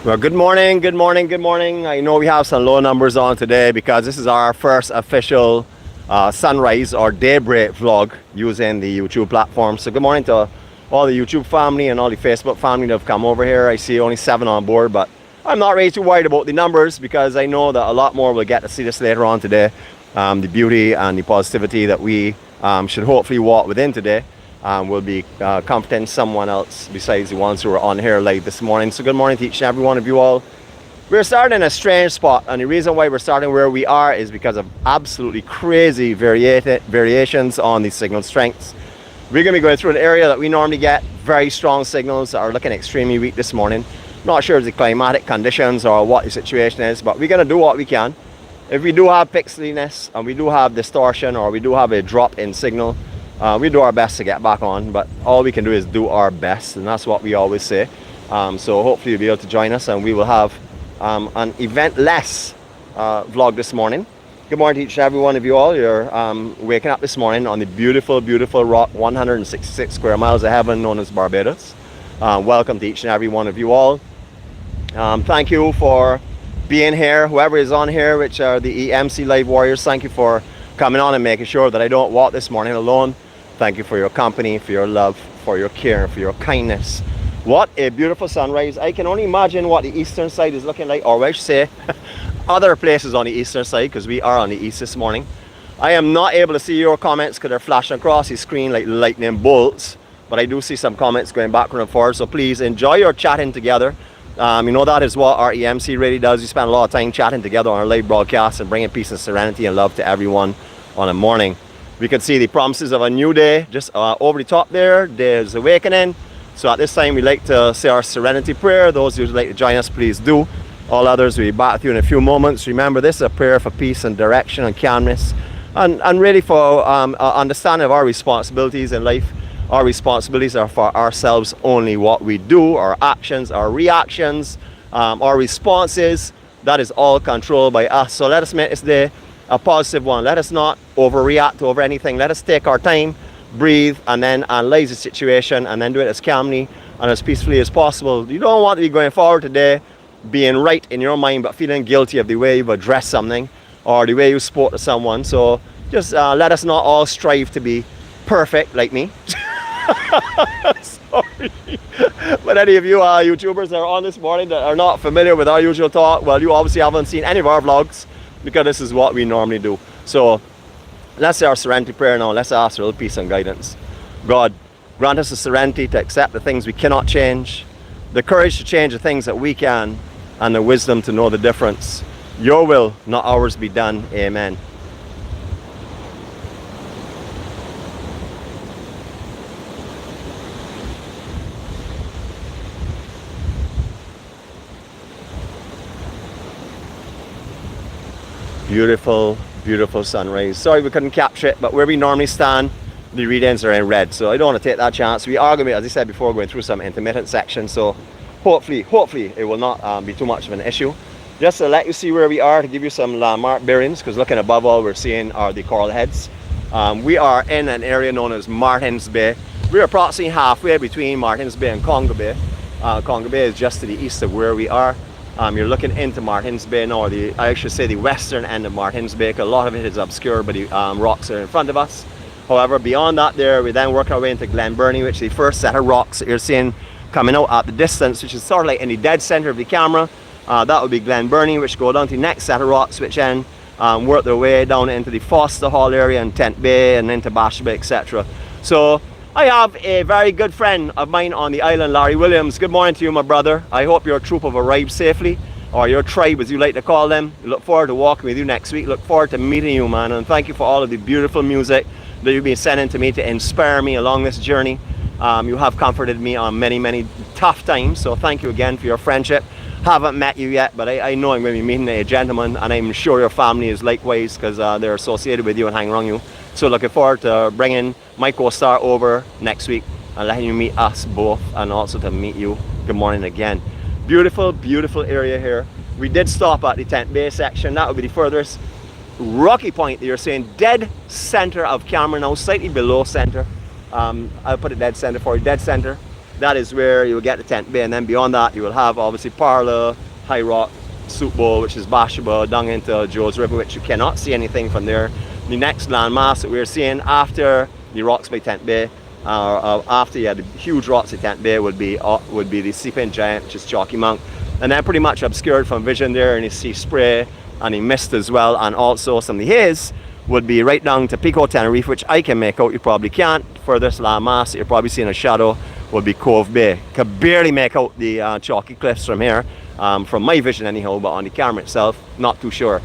Well, good morning, good morning, good morning. I know we have some low numbers on today because this is our first official sunrise or daybreak vlog using the YouTube platform. So good morning to all the YouTube family and all the Facebook family that have come over here. I see only 7 on board, but I'm not really too worried about the numbers because I know that a lot more will get to see this later on today. The beauty and the positivity that we should hopefully walk within today will be comforting someone else besides the ones who are on here live this morning. So good morning to each and every one of you all. We're starting in a strange spot, and the reason why we're starting where we are is because of absolutely crazy variations on the signal strengths. We're going to be going through an area that we normally get very strong signals that are looking extremely weak this morning. Not sure of the climatic conditions or what the situation is, but we're going to do what we can. If we do have pixeliness and we do have distortion or we do have a drop in signal, we do our best to get back on, but all we can do is do our best, and that's what we always say. So hopefully you'll be able to join us, and we will have an eventless vlog this morning. Good morning to each and every one of you all. You're waking up this morning on the beautiful, beautiful rock 166 square miles of heaven known as Barbados. Welcome to each and every one of you all. Thank you for being here, whoever is on here, which are the EMC Live Warriors. Thank you for coming on and making sure that I don't walk this morning alone. Thank you for your company, for your love, for your care, for your kindness. What a beautiful sunrise. I can only imagine what the eastern side is looking like, or I should say other places on the eastern side, because we are on the east this morning. I am not able to see your comments because they're flashing across the screen like lightning bolts, but I do see some comments going backward and forward, so please enjoy your chatting together. You know, that is what our EMC really does. We spend a lot of time chatting together on our live broadcast and bringing peace and serenity and love to everyone on a morning. We can see the promises of a new day just over the top there. There's awakening. So at this time we like to say our serenity prayer. Those who would like to join us, please do. All others will be back with you in a few moments. Remember, this is a prayer for peace and direction and calmness, and really for understanding of our responsibilities in life. Our responsibilities are for ourselves only. What we do, our actions, our reactions, our responses, that is all controlled by us. So let us make this day a positive one. Let us not overreact over anything. Let us take our time, breathe, and then analyze the situation, and then do it as calmly and as peacefully as possible. You don't want to be going forward today being right in your mind but feeling guilty of the way you've addressed something or the way you spoke to someone. So just let us not all strive to be perfect like me. Sorry. But any of you YouTubers that are on this morning that are not familiar with our usual talk, well, you obviously haven't seen any of our vlogs, because this is what we normally do. So let's say our serenity prayer now. Let's ask for a little peace and guidance. God, grant us the serenity to accept the things we cannot change, the courage to change the things that we can, and the wisdom to know the difference. Your will, not ours, be done. Amen. Beautiful, beautiful sunrise. Sorry we couldn't capture it, but where we normally stand, the readings are in red, so I don't want to take that chance. We are going to be, as I said before, going through some intermittent sections, so hopefully it will not be too much of an issue. Just to let you see where we are, to give you some landmark bearings, because looking above all we're seeing are the coral heads. We are in an area known as Martin's Bay. We're approximately halfway between Martin's Bay and Congo Bay. Congo Bay is just to the east of where we are. You're looking into Martin's Bay now, or I should say the western end of Martin's Bay, because a lot of it is obscured by the rocks that are in front of us. However, beyond that there, we then work our way into Glen Burnie, which is the first set of rocks that you're seeing coming out at the distance, which is sort of like in the dead center of the camera. That would be Glen Burnie, which go down to the next set of rocks, which then work their way down into the Foster Hall area and Tent Bay and into Bash Bay, etc. So I have a very good friend of mine on the island, Larry Williams. Good morning to you, my brother. I hope your troop have arrived safely, or your tribe as you like to call them. Look forward to walking with you next week. Look forward to meeting you, man, and thank you for all of the beautiful music that you've been sending to me to inspire me along this journey. You have comforted me on many, many tough times, so thank you again for your friendship. Haven't met you yet, but I know I'm going to be meeting a gentleman, and I'm sure your family is likewise, because they're associated with you and hang around you. So looking forward to bringing my co-star over next week and letting you meet us both, and also to meet you. Good morning again. Beautiful, beautiful area here. We did stop at the Tent Bay section. That would be the furthest rocky point that you're seeing, dead center of camera now, slightly below center. I'll put it dead center for you, dead center. that is where you will get the tent bay, and then beyond that you will have obviously Parla, High Rock, Soup Bowl, which is ॿ𝗏𝗶𝗲, down into 𝐥𝐢𝐯 River, which you cannot see anything from there. The next landmass that we're seeing after the rocks by Tent Bay, after the huge rocks at Tent Bay, would be the Sleeping Giant, which is Chalky Monk, and then pretty much obscured from vision there, and you see spray and the mist as well, and also some of the haze would be right down to Pico Tenerife, which I can make out, you probably can't. For this landmass, you're probably seeing a shadow, would be Cove Bay. Could barely make out the chalky cliffs from here, from my vision anyhow, but on the camera itself, not too sure.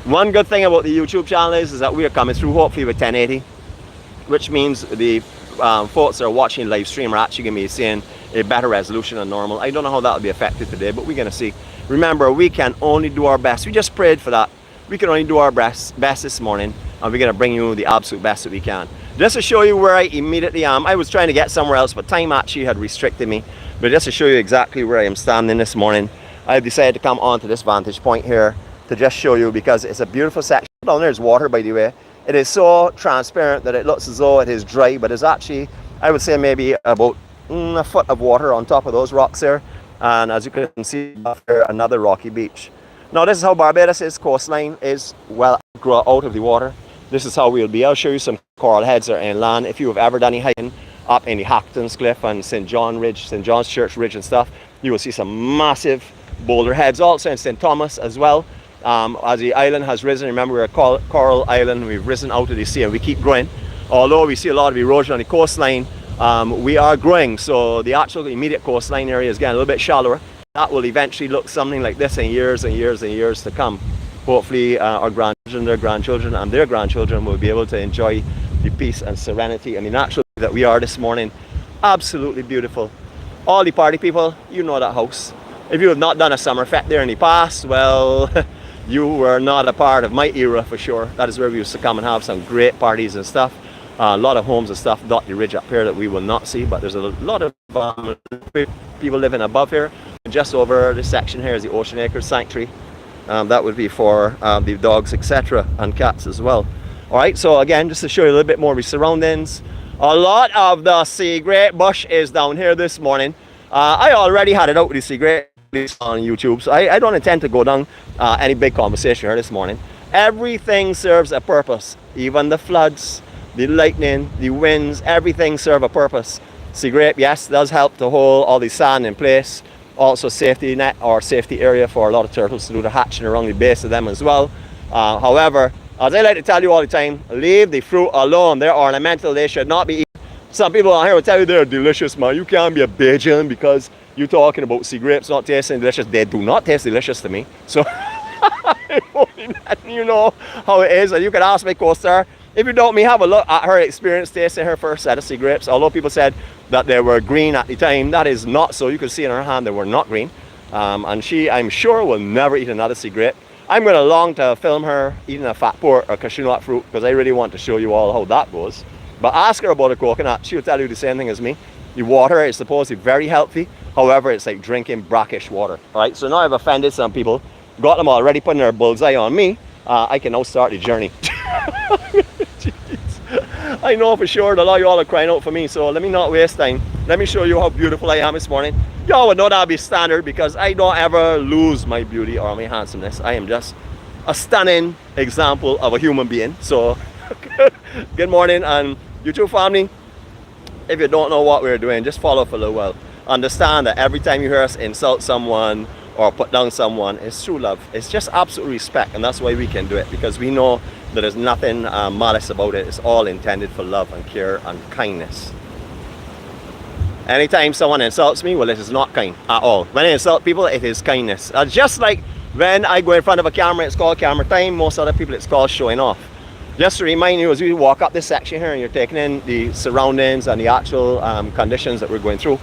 One good thing about the YouTube channel is that we are coming through hopefully with 1080, which means the folks that are watching live stream are actually going to be seeing a better resolution than normal. I don't know how that will be affected today, but we're going to see. Remember, we can only do our best. We just prayed for that. We can only do our best this morning, and we're going to bring you the absolute best that we can. Just to show you where I immediately am, I was trying to get somewhere else, but time actually had restricted me. But just to show you exactly where I am standing this morning, I decided to come onto this vantage point here to just show you, because it's a beautiful section. Down there's water, by the way. It is so transparent that it looks as though it is dry, but it's actually, I would say, maybe about a foot of water on top of those rocks there. And as you can see here, another rocky beach. Now this is how Barbados' coastline is well out of the water. This is how we'll be. I'll show you some coral heads that are inland. If you have ever done any hiking up in the Hackton's Cliff and St. John Ridge, St. John's Church Ridge and stuff, you will see some massive boulder heads. Also in St. Thomas as well. As the island has risen, remember we're a coral island, we've risen out of the sea and we keep growing. Although we see a lot of erosion on the coastline, we are growing, so the actual immediate coastline area is getting a little bit shallower. That will eventually look something like this in years and years and years to come. Hopefully our grandchildren, their grandchildren and their grandchildren will be able to enjoy the peace and serenity and the natural that we are this morning. Absolutely beautiful. All the party people, you know that house. If you have not done a summer fete there in the past, well, you were not a part of my era for sure. That is where we used to come and have some great parties and stuff. A lot of homes and stuff dot the ridge up here that we will not see, but there's a lot of people living above here. Just over this section here is the Ocean Acres Sanctuary. That would be for the dogs, etc., and cats as well. Alright, so again, just to show you a little bit more of the surroundings. A lot of the sea grape bush is down here this morning. I already had it out with the sea grape on YouTube, so I don't intend to go down any big conversation here this morning. Everything serves a purpose, even the floods, the lightning, the winds, everything serve a purpose. Sea grape, yes, does help to hold all the sand in place. Also safety net or safety area for a lot of turtles to do the hatching around the base of them as well. However, as I like to tell you all the time, leave the fruit alone. They're ornamental, they should not be eaten. Some people out here will tell you they're delicious, man. You can't be a Bajan because you're talking about sea grapes not tasting delicious. They do not taste delicious to me. So you know how it is. And you can ask my co-star. If you doubt me, have a look at her experience tasting her first set of sea grapes. Although people said that they were green at the time, that is not so. You can see in her hand they were not green. And she, I'm sure, will never eat another sea grape. I'm going to long to film her eating a fat port or cashew nut fruit because I really want to show you all how that goes. But ask her about a coconut. She'll tell you the same thing as me. The water is supposed to be very healthy. However, it's like drinking brackish water. Alright, so now I've offended some people. Got them already putting their bullseye on me. I can now start the journey. I know for sure that a lot of y'all are crying out for me, so let me not waste time. Let me show you how beautiful I am this morning. Y'all would know that'll be standard because I don't ever lose my beauty or my handsomeness. I am just a stunning example of a human being. So good morning, and YouTube family, if you don't know what we're doing, just follow for a little while. Understand that every time you hear us insult someone or put down someone, it's true love. It's just absolute respect, and that's why we can do it, because we know that there's nothing malice about it. It's all intended for love and care and kindness. Anytime someone insults me, well, it is not kind at all. When I insult people, it is kindness. Just like when I go in front of a camera, it's called camera time. Most other people, it's called showing off. Just to remind you, as we walk up this section here and you're taking in the surroundings and the actual conditions that we're going through,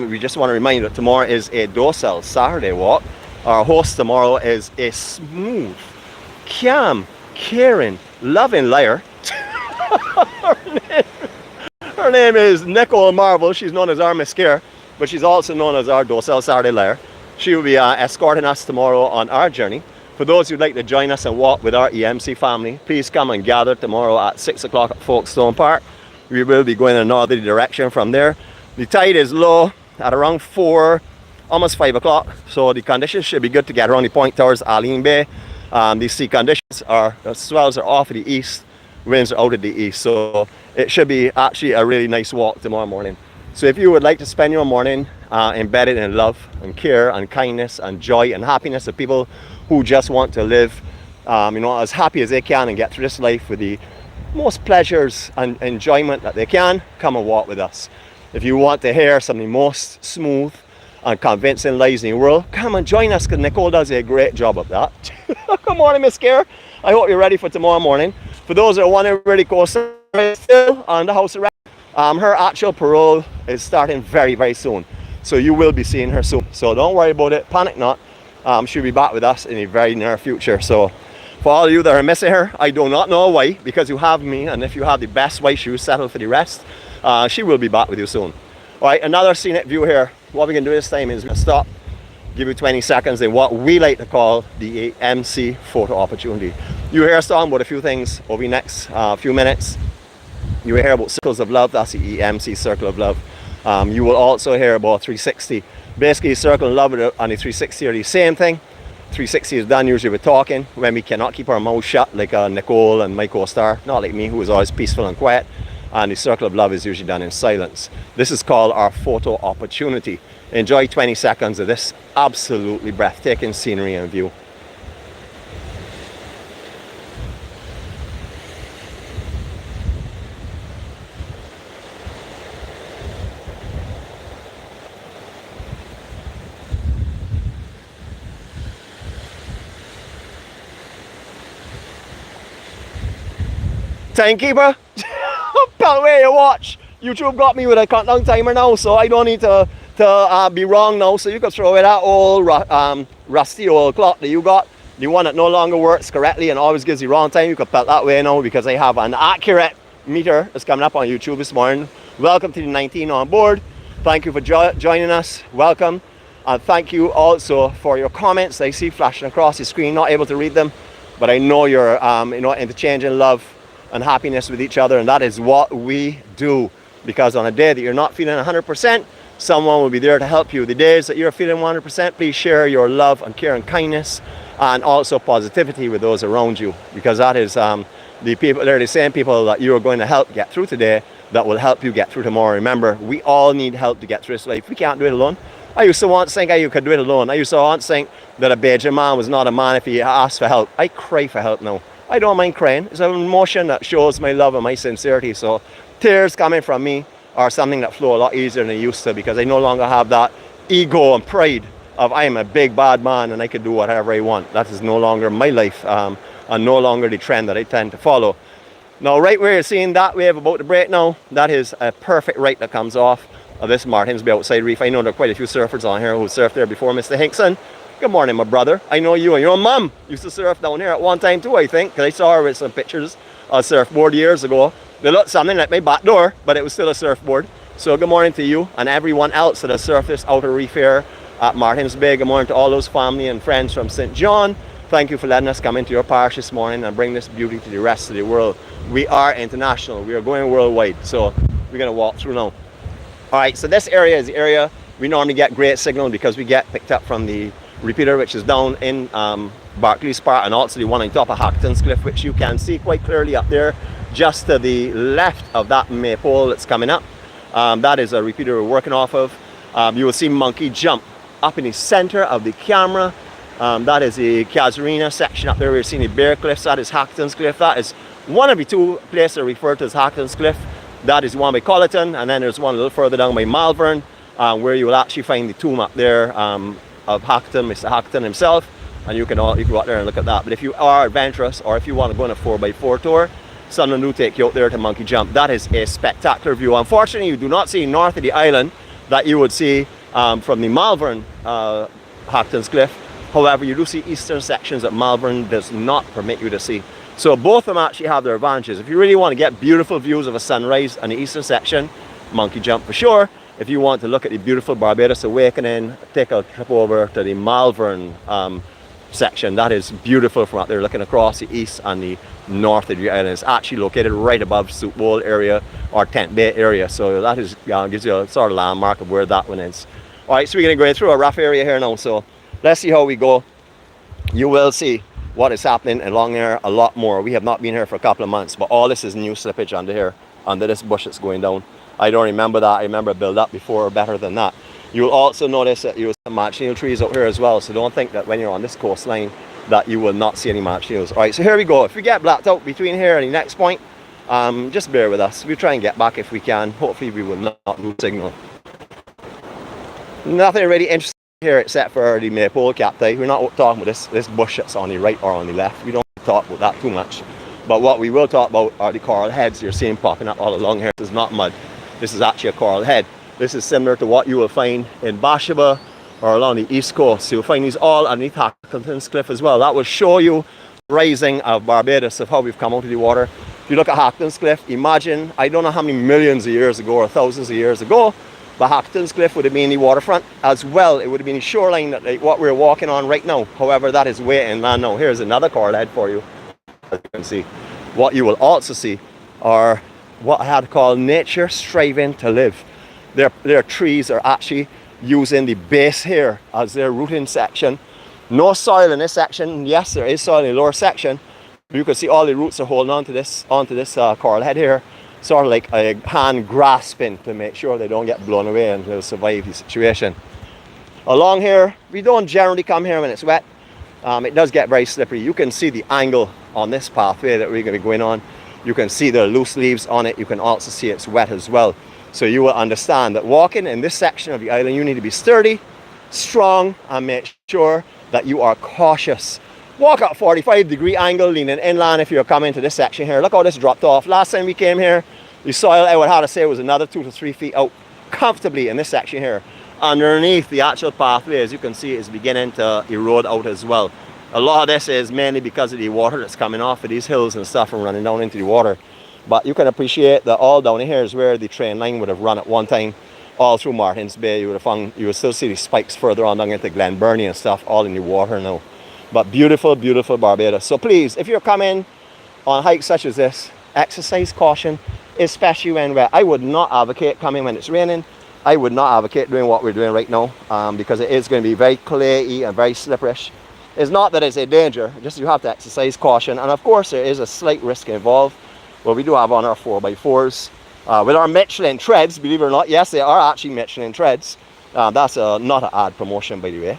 we just want to remind you that tomorrow is a Docile Saturday walk. Our host tomorrow is a smooth, calm, caring, loving liar. Her name is Nicole Marvel. She's known as our 𝗲𝗂𝗏, but she's also known as our Docile Saturday liar. She will be escorting us tomorrow on our journey. For those who'd like to join us and walk with our EMC family, please come and gather tomorrow at 6 o'clock at Folkestone Park. We will be going in a northerly direction from there. The tide is low at around 4, almost 5 o'clock. So the conditions should be good to get around the point towards Arlene Bay. The sea conditions are, the swells are off to the east, winds are out of the east. So it should be actually a really nice walk tomorrow morning. So if you would like to spend your morning embedded in love and care and kindness and joy and happiness of people who just want to live you know, as happy as they can and get through this life with the most pleasures and enjoyment that they can, come and walk with us. If you want to hear some of the most smooth and convincing lies in the world, come and join us, because Nicole does a great job of that. Good morning, Miss Care. I hope you're ready for tomorrow morning. For those that want to really go still on the house arrest, her actual parole is starting very, very soon. So you will be seeing her soon. So don't worry about it, panic not. She'll be back with us in the very near future. So for all of you that are missing her, I do not know why, because you have me, and if you have the best white shoes, settle for the rest. She will be back with you soon. All right, another scenic view here. What we can do this time is stop, give you 20 seconds in what we like to call the EMC photo opportunity. You hear us talking about a few things over the next few minutes. You will hear about circles of love, that's the EMC circle of love. You will also hear about 360. Basically, circle of love and the 360 are the same thing. 360 is done usually with talking, when we cannot keep our mouth shut, like Nicole and my co-star, not like me, who is always peaceful and quiet. And the circle of love is usually done in silence. This is called our photo opportunity. Enjoy 20 seconds of this absolutely breathtaking scenery and view. Timekeeper, put away your watch. YouTube got me with a countdown timer now, so I don't need to be wrong now. So you can throw away that old rusty old clock that you got, the one that no longer works correctly and always gives you wrong time. You can put that way now, because I have an accurate meter that's coming up on YouTube this morning. Welcome to the 19 on board. Thank you for joining us. Welcome, and thank you also for your comments. I see flashing across the screen. Not able to read them, but I know you're you know, interchanging love and happiness with each other, and that is what we do. Because on a day that you're not feeling 100%, someone will be there to help you. The days that you're feeling 100%, please share your love and care and kindness, and also positivity with those around you, because that is the people, they're the same people that you are going to help get through today that will help you get through tomorrow. Remember, we all need help to get through this life. We can't do it alone. I used to once think I could do it alone. I used to once think that a 𝗣𝗟𝗘𝗔𝗦𝗘 man was not a man if he asked for help. I cry for help now. I don't mind crying. It's an emotion that shows my love and my sincerity. So tears coming from me are something that flow a lot easier than they used to, because I no longer have that ego and pride of I am a big bad man and I can do whatever I want. That is no longer my life, and no longer the trend that I tend to follow. Now, right where you're seeing that wave about to break now, that is a perfect right that comes off of this Smiton'sBay outside reef. I know there are quite a few surfers on here who surfed there before. Mr. Hinkson, good morning, my brother. I know you and your mum used to surf down here at one time too, I think, because I saw her with some pictures of a surfboard years ago. They looked something like my back door, but it was still a surfboard. So good morning to you and everyone else that has surfed this outer reef here at Smiton'sBay. Good morning to all those family and friends from St. John. Thank you for letting us come into your parish this morning and bring this beauty to the rest of the world. We are international. We are going worldwide. So we're going to walk through now. All right, so this area is the area we normally get great signal, because we get picked up from the repeater, which is down in Barclays Park, and also the one on top of Hackton's Cliff, which you can see quite clearly up there just to the left of that maypole that's coming up. That is a repeater we're working off of. You will see Monkey Jump up in the center of the camera. That is the Casuarina section up there. We're seeing the Bear Cliffs. That is Hackton's Cliff. That is one of the two places referred to as Hackton's Cliff. That is one by Colleton, and then there's one a little further down by Malvern, where you will actually find the tomb up there of Hackton, Mr. Hackton himself, and you can go out there and look at that. But if you are adventurous, or if you want to go on a 4x4 tour, Sunderland will take you out there to Monkey Jump. That is a spectacular view. Unfortunately, you do not see north of the island that you would see from the Malvern Hackton's Cliff. However, you do see eastern sections that Malvern does not permit you to see. So both of them actually have their advantages. If you really want to get beautiful views of a sunrise on the eastern section, Monkey Jump for sure. If you want to look at the beautiful Barbados awakening, take a trip over to the Malvern section. That is beautiful from out there, looking across the east and the north of the island. It's actually located right above 𝗁𝗏𝗏 area or Tent Bay area. So that is gives you a sort of landmark of where that one is. All right, so we're going to go through a rough area here now. So let's see how we go. You will see what is happening along there a lot more. We have not been here for a couple of months, but all this is new slippage under here, under this bush that's going down. I don't remember that. I remember build up before or better than that. You'll also notice that you will see Marchinelle trees out here as well. So don't think that when you're on this coastline that you will not see any Marchinelles. All right, so here we go. If we get blacked out between here and the next point, just bear with us. We'll try and get back if we can. Hopefully we will not lose signal. Nothing really interesting here except for the maypole cacti. We're not talking about this bush that's on the right or on the left. We don't talk about that too much. But what we will talk about are the coral heads you're seeing popping up all along here. This is not mud. This is actually a coral head. This is similar to what you will find in 𝗏𝗏𝗏 or along the east coast. So you'll find these all underneath Hackleton's Cliff as well. That will show you the rising of Barbados, of how we've come out of the water. If you look at Hackleton's Cliff, imagine, I don't know how many millions of years ago or thousands of years ago, but Hackleton's Cliff would have been the waterfront as well. It would have been the shoreline that, like what we're walking on right now. However, that is way inland now. Here's another coral head for you. As you can see. What you will also see are what I had called nature striving to live. Their trees are actually using the base here as their rooting section. No soil in this section. Yes, there is soil in the lower section. You can see all the roots are holding onto this coral head here, sort of like a hand grasping to make sure they don't get blown away and they'll survive the situation. Along here, we don't generally come here when it's wet. It does get very slippery. You can see the angle on this pathway that we're going to be going on. You can see the loose leaves on it. You can also see it's wet as well. So you will understand that walking in this section of the island, you need to be sturdy, strong, and make sure that you are cautious. Walk at 45-degree angle, leaning inland if you're coming to this section here. Look how this dropped off. Last time we came here, the soil, I would have to say, was another 2 to 3 feet out comfortably in this section here. Underneath the actual pathway, as you can see, is beginning to erode out as well. A lot of this is mainly because of the water that's coming off of these hills and stuff and running down into the water. But you can appreciate that all down here is where the train line would have run at one time. All through 𝗏𝗏𝗏𝗏. You would have found, you would still see the spikes further on down into Glenburnie and stuff, all in the water now. But beautiful, beautiful Barbados. So please, if you're coming on hikes such as this, exercise caution, especially when wet. I would not advocate coming when it's raining. I would not advocate doing what we're doing right now, because it is going to be very clayey and very slipperish. It's not that it's a danger, just you have to exercise caution. And of course there is a slight risk involved. Well, we do have on our 4x4s with our Michelin treads, believe it or not. Yes, they are actually Michelin treads. That's not an ad promotion, by the way.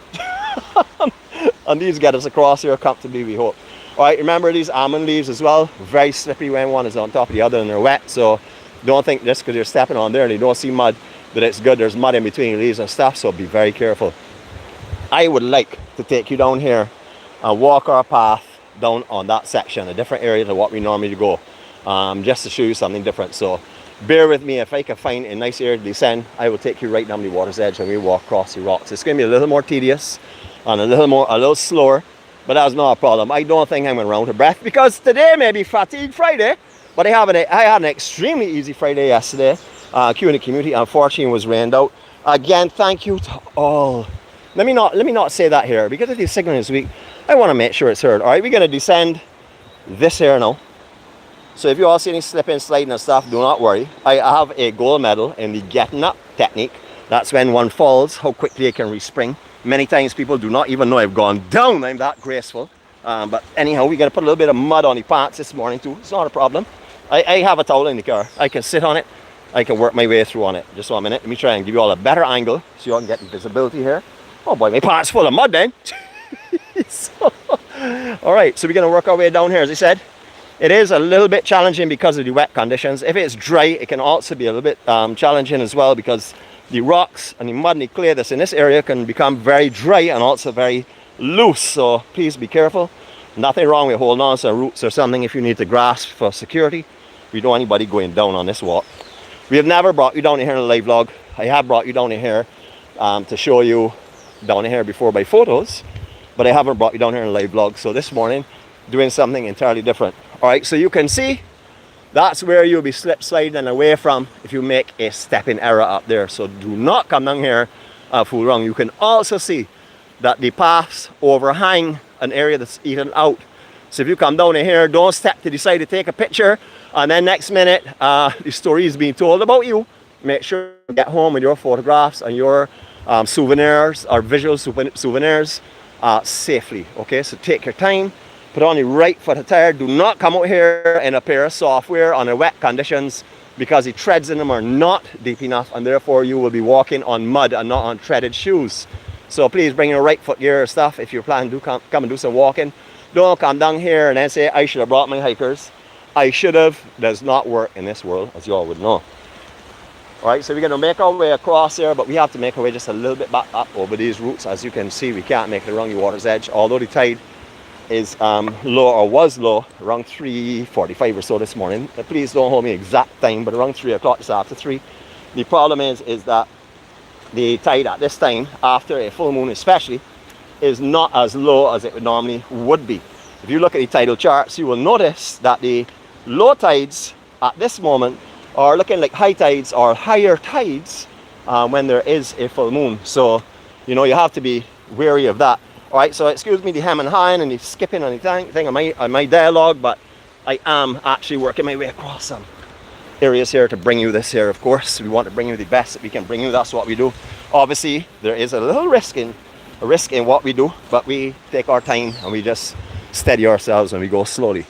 And these get us across here comfortably, we hope. All right, remember these almond leaves as well. Very slippery when one is on top of the other and they're wet. So don't think just because you're stepping on there and you don't see mud that it's good. There's mud in between the leaves and stuff, so be very careful. I would like to take you down here and walk our path down on that section, a different area to what we normally go, just to show you something different. So bear with me. If I can find a nice area to descend, I will take you right down the water's edge and we walk across the rocks. It's going to be a little more tedious and a little slower, but that's not a problem. I don't think I'm going to run out of breath because today may be Fatigue Friday, but I had an extremely easy Friday yesterday. Q in the community unfortunately was rained out. Again, thank you to all. Let me not say that here, because if the signal is weak, I want to make sure it's heard. All right, we're going to descend this here now. So if you all see any slipping, sliding and stuff, do not worry. I have a gold medal in the getting up technique. That's when one falls, how quickly it can respring. Many times people do not even know I've gone down. I'm that graceful. But anyhow, we got to put a little bit of mud on the pants this morning too. It's not a problem. I have a towel in the car. I can sit on it. I can work my way through on it. Just 1 minute. Let me try and give you all a better angle so you all can get the visibility here. Oh boy, my pants full of mud then. All right, so we're going to work our way down here. As I said, it is a little bit challenging because of the wet conditions. If it's dry, it can also be a little bit challenging as well, because the rocks and the mud and the clay that's in this area can become very dry and also very loose. So please be careful. Nothing wrong with holding on to roots or something if you need to grasp for security. We don't want anybody going down on this walk. We have never brought you down here in a live vlog. I have brought you down here to show you down here before by photos, but I haven't brought you down here in a live vlog. So this morning, doing something entirely different. All right, so you can see that's where you'll be slip sliding away from if you make a stepping error up there. So do not come down here fool wrong. You can also see that the paths overhang an area that's eaten out So if you come down in here, don't step to the side to take a picture, and then next minute the story is being told about you. Make sure you get home with your photographs and your souvenirs or visual souvenirs safely. Okay, so take your time, put on the right foot attire. Do not come out here in a pair of software on the wet conditions, because the treads in them are not deep enough, and therefore you will be walking on mud and not on treaded shoes. So please bring your right foot gear stuff if you're planning to come and do some walking. Don't come down here and then say, I should have brought my hikers. I should have does not work in this world, as you all would know. Alright, so we're going to make our way across here, but we have to make our way just a little bit back up over these routes. As you can see, we can't make it around the water's edge, although the tide is low, or was low, around 3:45 or so this morning. Please don't hold me exact time, but around 3 o'clock, just after 3. The problem is that the tide at this time, after a full moon especially, is not as low as it normally would be. If you look at the tidal charts, you will notice that the low tides at this moment are looking like high tides or higher tides when there is a full moon. So, you know, you have to be wary of that. Alright, so excuse me the hem and hawing and the skipping and the thing on my dialogue, but I am actually working my way across some areas here to bring you this here. Of course, we want to bring you the best that we can bring you. That's what we do. Obviously, there is a little risk in what we do, but we take our time and we just steady ourselves and we go slowly.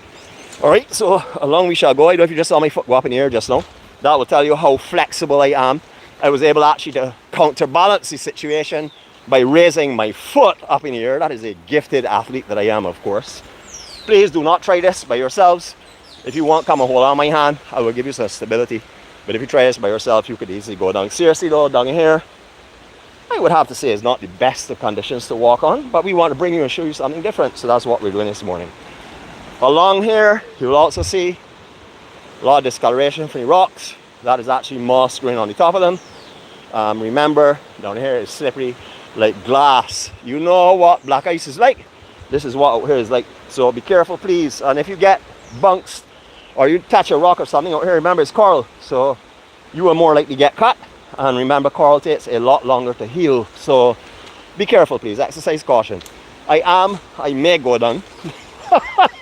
Alright, so along we shall go. I don't know if you just saw my foot go up in the air just now. That will tell you how flexible I am. I was able actually to counterbalance the situation by raising my foot up in the air. That is a gifted athlete that I am, of course. Please do not try this by yourselves. If you want, come and hold on my hand. I will give you some stability. But if you try this by yourself, you could easily go down. Seriously though, down here, I would have to say it's not the best of conditions to walk on, but we want to bring you and show you something different. So that's what we're doing this morning. Along here, you will also see a lot of discoloration from the rocks. That is actually moss growing on the top of them. Remember, down here is slippery like glass. You know what black ice is like. This is what out here is like. So be careful, please. And if you get bunks or you touch a rock or something out here, remember it's coral, so you are more likely to get cut. And remember, coral takes a lot longer to heal, so be careful, please. Exercise caution. I may go down.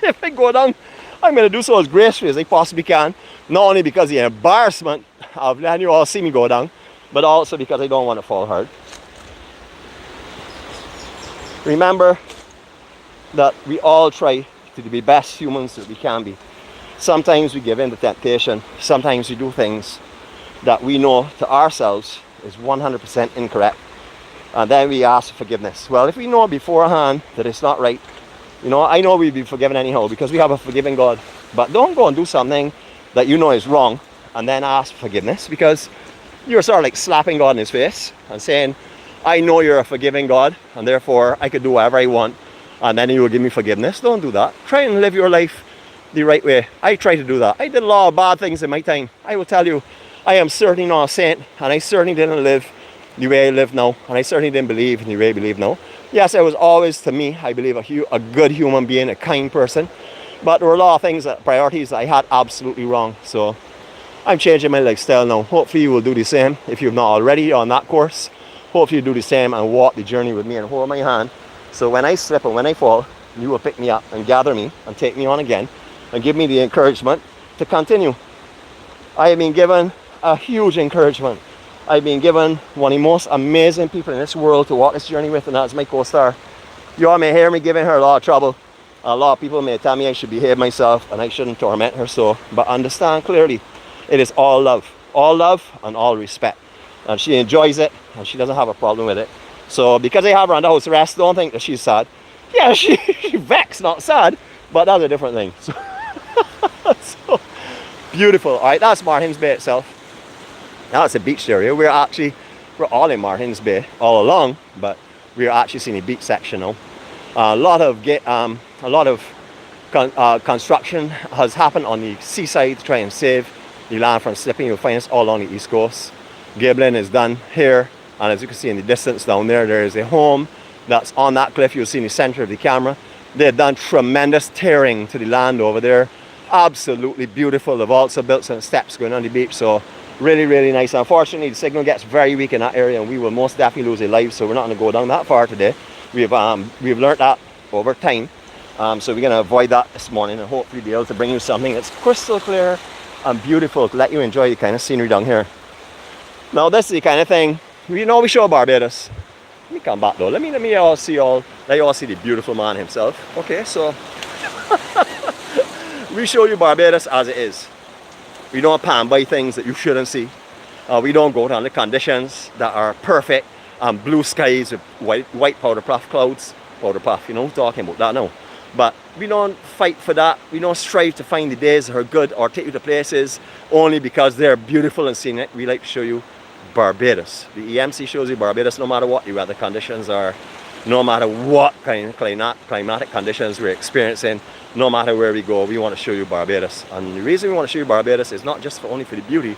If I go down, I'm going to do so as gracefully as I possibly can, not only because of the embarrassment of letting you all see me go down, but also because I don't want to fall hard. Remember that we all try to be the best humans that we can be. Sometimes we give in to temptation. Sometimes we do things that we know to ourselves is 100% incorrect. And then we ask for forgiveness. Well, if we know beforehand that it's not right, you know, I know we'll be forgiven anyhow because we have a forgiving God. But don't go and do something that you know is wrong and then ask for forgiveness, because you're sort of like slapping God in his face and saying, I know you're a forgiving God, and therefore I could do whatever I want, and then you will give me forgiveness. Don't do that. Try and live your life the right way. I try to do that. I did a lot of bad things in my time. I will tell you, I am certainly not a saint, and I certainly didn't live the way I live now, and I certainly didn't believe in the way I believe now. Yes, I was always, to me, I believe, a good human being, a kind person, but there were a lot of things, priorities that I had absolutely wrong. So I'm changing my lifestyle now. Hopefully you will do the same if you've not already on that course. Hopefully you do the same and walk the journey with me and hold my hand. So when I slip and when I fall, you will pick me up and gather me and take me on again and give me the encouragement to continue. I have been given a huge encouragement. I've been given one of the most amazing people in this world to walk this journey with, and that's my co-star. You all may hear me giving her a lot of trouble. A lot of people may tell me I should behave myself and I shouldn't torment her so, but understand clearly, it is all love and all respect. And she enjoys it and she doesn't have a problem with it. So because I have her under house arrest, don't think that she's sad. Yeah, she vexed, not sad, but that's a different thing. So, so beautiful. All right, that's Smiton'sBay itself. Now it's a beach area. We're all in Smiton'sBay all along, but we're actually seeing the beach section now. A lot of construction has happened on the seaside to try and save the land from slipping. You'll find us all along the east coast. Gabling is done here, and as you can see in the distance down there, there is a home that's on that cliff. You'll see in the center of the camera. They've done tremendous tearing to the land over there. Absolutely beautiful. They've also built some steps going on the beach, so really, really nice. Unfortunately, the signal gets very weak in that area, and we will most definitely lose a life, so we're not going to go down that far today. We've learned that over time. So we're going to avoid that this morning and hopefully be able to bring you something that's crystal clear and beautiful to let you enjoy the kind of scenery down here. Now this is the kind of thing, we show Barbados. Let me come back though, let you all see the beautiful man himself. Okay, so we show you Barbados as it is. We don't pan by things that you shouldn't see. We don't go down the conditions that are perfect. Blue skies with white powder puff clouds. Powder puff, talking about that now. But we don't fight for that. We don't strive to find the days that are good or take you to places only because they're beautiful and scenic. We like to show you Barbados. The EMC shows you Barbados no matter what the weather conditions are, no matter what kind of climatic conditions we're experiencing, no matter where we go, we want to show you Barbados. And the reason we want to show you Barbados is not just only for the beauty,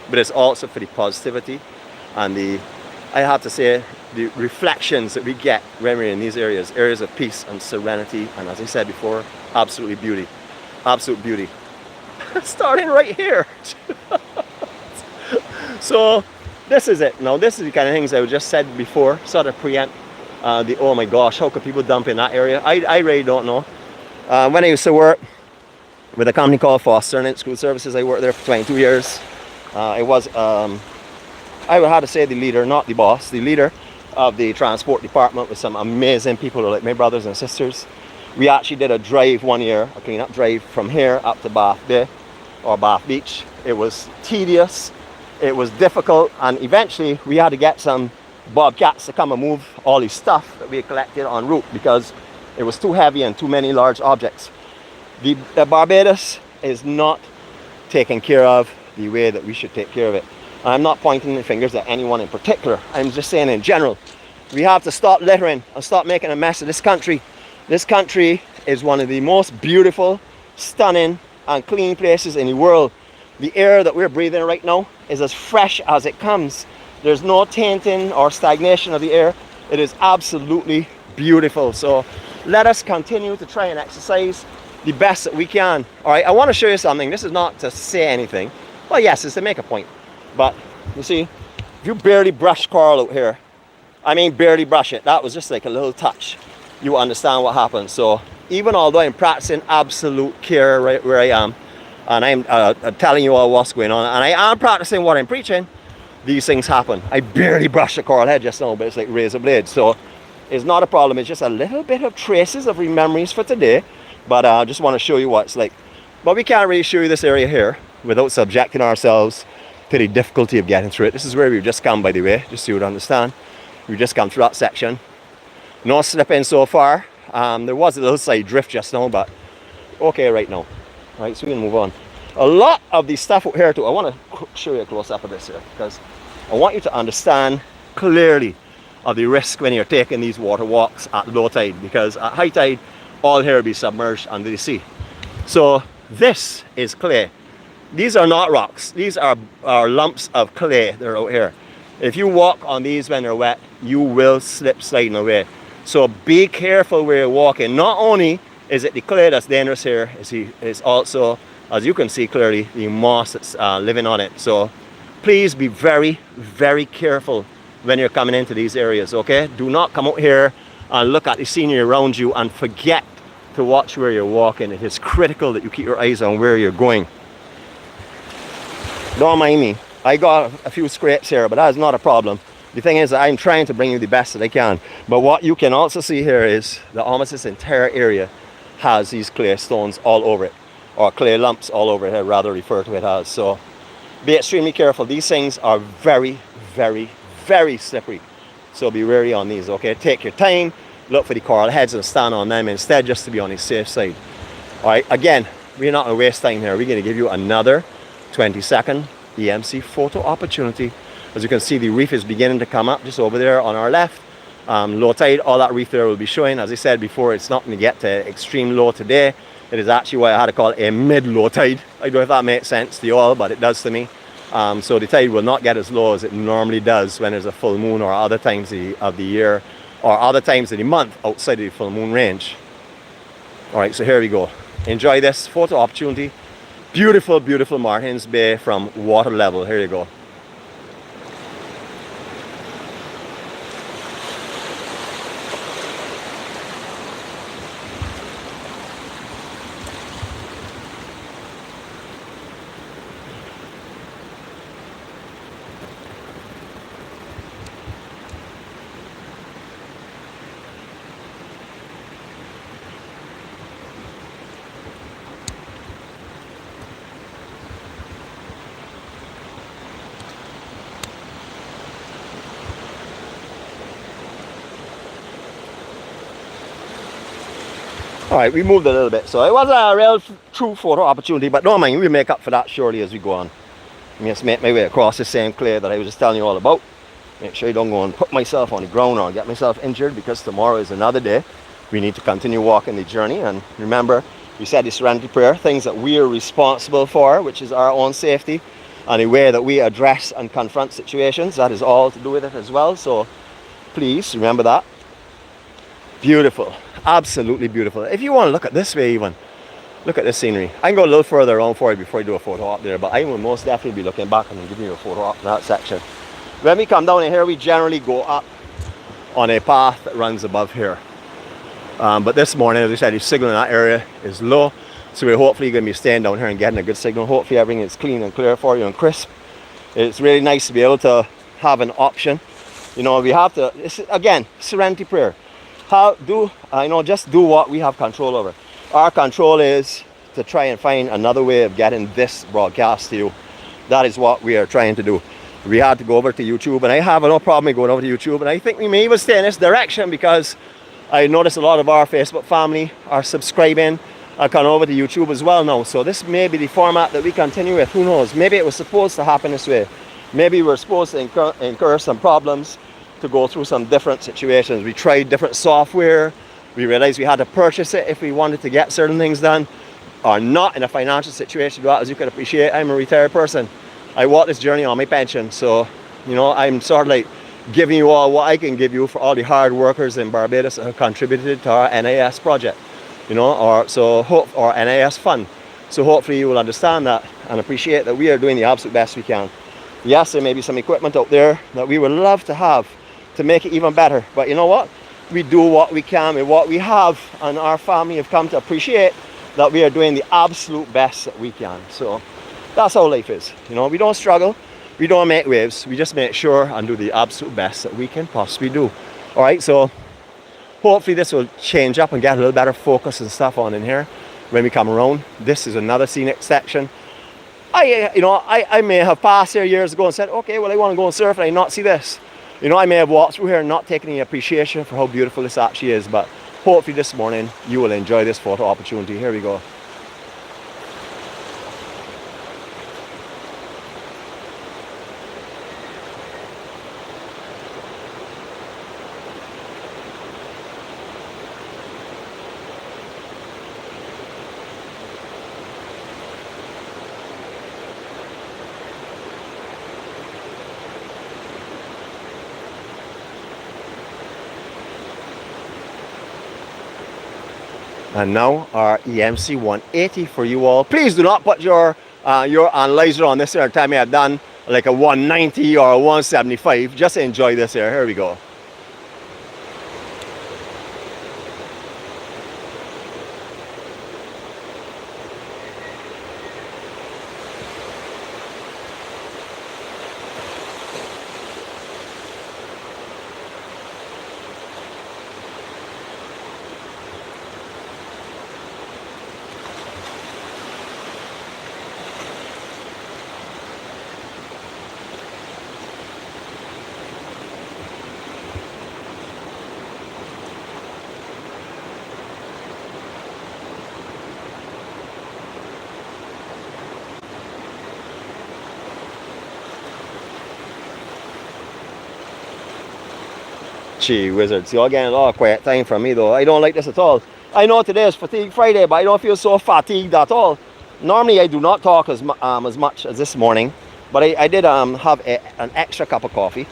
but it's also for the positivity and I have to say, the reflections that we get when we're in these areas of peace and serenity, and as I said before, absolute beauty. Starting right here. So this is it. Now this is the kind of things I just said before, sort of preempt oh my gosh, how could people dump in that area? I really don't know. When I used to work with a company called Foster School Services, I worked there for 22 years. I was, I would have to say the leader, not the boss, the leader of the transport department with some amazing people like my brothers and sisters. We actually did a drive one year, a clean-up drive from here up to Bath Bay or Bath Beach. It was tedious, it was difficult, and eventually we had to get some bobcats to come and move all the stuff that we had collected en route because it was too heavy and too many large objects. The Barbados is not taken care of the way that we should take care of it. I'm not pointing the fingers at anyone in particular. I'm just saying in general, we have to stop littering and stop making a mess of this country. This country is one of the most beautiful, stunning, and clean places in the world. The air that we're breathing right now is as fresh as it comes. There's no tainting or stagnation of the air. It is absolutely beautiful. So let us continue to try and exercise the best that we can. All right, I want to show you something. This is not to say anything. Well, yes, it's to make a point. But you see, if you barely brush coral out here, I mean barely brush it, that was just like a little touch, you understand what happens. So even although I'm practicing absolute care right where I am, and I'm telling you all what's going on, and I am practicing what I'm preaching, these things happen. I barely brushed the coral head just now, but it's like razor blades. So it's not a problem. It's just a little bit of traces of memories for today. But I just want to show you what it's like. But we can't really show you this area here without subjecting ourselves to the difficulty of getting through it. This is where we've just come, by the way, just so you would understand. We've just come through that section. No slipping so far. There was a little side drift just now, but okay right now. All right, so we can move on. A lot of the stuff out here too, I want to show you a close-up of this here, because I want you to understand clearly of the risk when you're taking these water walks at low tide, because at high tide, all here will be submerged under the sea. So this is clay. These are not rocks. These are lumps of clay that are out here. If you walk on these when they're wet, you will slip sliding away. So be careful where you're walking. Not only is it the clay that's dangerous here, it's also, as you can see clearly, the moss that's living on it. So please be very, very careful when you're coming into these areas, okay? Do not come out here and look at the scenery around you and forget to watch where you're walking. It is critical that you keep your eyes on where you're going. Don't mind me. I got a few scrapes here, but that is not a problem. The thing is that I'm trying to bring you the best that I can. But what you can also see here is that almost this entire area has these clay stones all over it, or clay lumps all over it, rather refer to it as. So be extremely careful. These things are very, very, very slippery. So be wary on these, okay? Take your time, look for the coral heads and stand on them instead, just to be on the safe side. All right, again, we're not gonna waste time here. We're gonna give you another 20-second EMC photo opportunity. As you can see, the reef is beginning to come up just over there on our left. Low tide, all that reef there will be showing. As I said before, it's not going to get to extreme low today. It is actually what I had to call a mid-low tide. I don't know if that makes sense to you all, but it does to me. So the tide will not get as low as it normally does when there's a full moon or other times of the year or other times of the month outside of the full moon range. All right, so here we go. Enjoy this photo opportunity. Beautiful, beautiful Martins Bay from water level. Here you go. All right, we moved a little bit. So it wasn't a real true photo opportunity, but don't mind, we'll make up for that surely as we go on. Let me just make my way across the same clay that I was just telling you all about. Make sure I don't go and put myself on the ground or get myself injured, because tomorrow is another day. We need to continue walking the journey. And remember, we said the serenity prayer, things that we are responsible for, which is our own safety, and the way that we address and confront situations. That is all to do with it as well. So please remember that. Beautiful, absolutely beautiful. If you want to look at this way even, look at this scenery. I can go a little further around for you before I do a photo up there, but I will most definitely be looking back and giving you a photo up in that section. When we come down in here, we generally go up on a path that runs above here. But this morning, as I said, the signal in that area is low, so we're hopefully going to be staying down here and getting a good signal. Hopefully everything is clean and clear for you and crisp. It's really nice to be able to have an option. You know, we have to, again, serenity prayer. Just do what we have control over. Our control is to try and find another way of getting this broadcast to you. That is what we are trying to do. We had to go over to YouTube, and I have no problem going over to YouTube, and I think we may even stay in this direction, because I noticed a lot of our Facebook family are subscribing and coming over to YouTube as well now. So this may be the format that we continue with. Who knows? Maybe it was supposed to happen this way. Maybe we're supposed to incur some problems to go through some different situations. We tried different software. We realized we had to purchase it if we wanted to get certain things done, or not in a financial situation. But as you can appreciate, I'm a retired person. I walk this journey on my pension, so you know, I'm sort of like giving you all what I can give you for all the hard workers in Barbados that have contributed to our NIS project, you know, or NIS fund. So hopefully you will understand that and appreciate that we are doing the absolute best we can. Yes, there may be some equipment out there that we would love to have to make it even better, but you know what? We do what we can with what we have, and our family have come to appreciate that we are doing the absolute best that we can. So that's how life is. You know, we don't struggle, we don't make waves, we just make sure and do the absolute best that we can possibly do. All right, so hopefully this will change up and get a little better focus and stuff on in here when we come around. This is another scenic section. I may have passed here years ago and said, okay, well, I want to go and surf and I not see this. You know, I may have walked through here and not taken any appreciation for how beautiful this actually is, but hopefully this morning you will enjoy this photo opportunity. Here we go. And now our EMC 180 for you all. Please do not put your analyzer on this here and tell me I've done like a 190 or a 175. Just enjoy this here. Here we go. Gee wizards, you're getting a lot of quiet time from me though. I don't like this at all. I know today is Fatigue Friday, but I don't feel so fatigued at all. Normally I do not talk as much as this morning, but I did have an extra cup of coffee.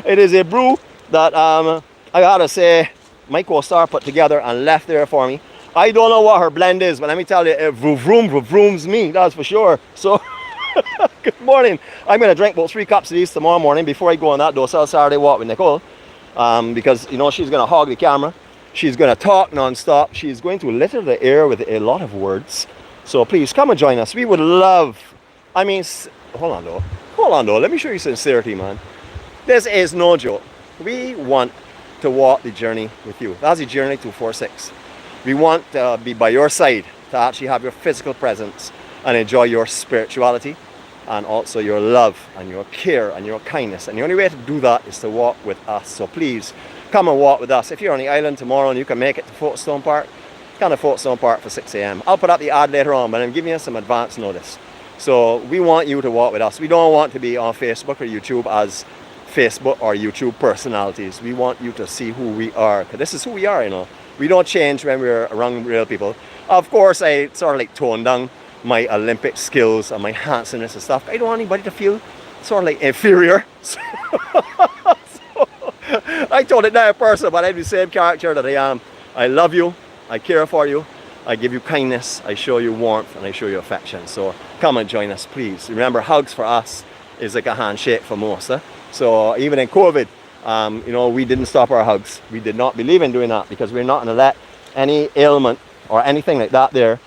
It is a brew that I gotta say my co-star put together and left there for me. I don't know what her blend is, but let me tell you, it vrooms me, that's for sure. So good morning. I'm going to drink about 3 cups of these tomorrow morning before I go on that Docile Saturday walk with Nicole, because you know she's going to hog the camera, she's going to talk non-stop, she's going to litter the air with a lot of words. So please come and join us. We would love, I mean, hold on though, let me show you sincerity, man. This is no joke. We want to walk the journey with you. That's the Journey 246. We want to be by your side, to actually have your physical presence and enjoy your spirituality and also your love and your care and your kindness. And the only way to do that is to walk with us. So please come and walk with us. If you're on the island tomorrow and you can make it to Folkestone Park, come to Folkestone Park for 6 a.m. I'll put up the ad later on, but I'm giving you some advance notice. So we want you to walk with us. We don't want to be on Facebook or YouTube as Facebook or YouTube personalities. We want you to see who we are. This is who we are, you know. We don't change when we're around real people. Of course, I sort of like tone down my Olympic skills and my handsomeness and stuff. I don't want anybody to feel sort of like inferior. So I told it now in person, but I'm the same character that I am. I love you. I care for you. I give you kindness. I show you warmth, and I show you affection. So come and join us, please. Remember, hugs for us is like a handshake for most. So even in COVID, you know, we didn't stop our hugs. We did not believe in doing that because we're not going to let any ailment or anything like that there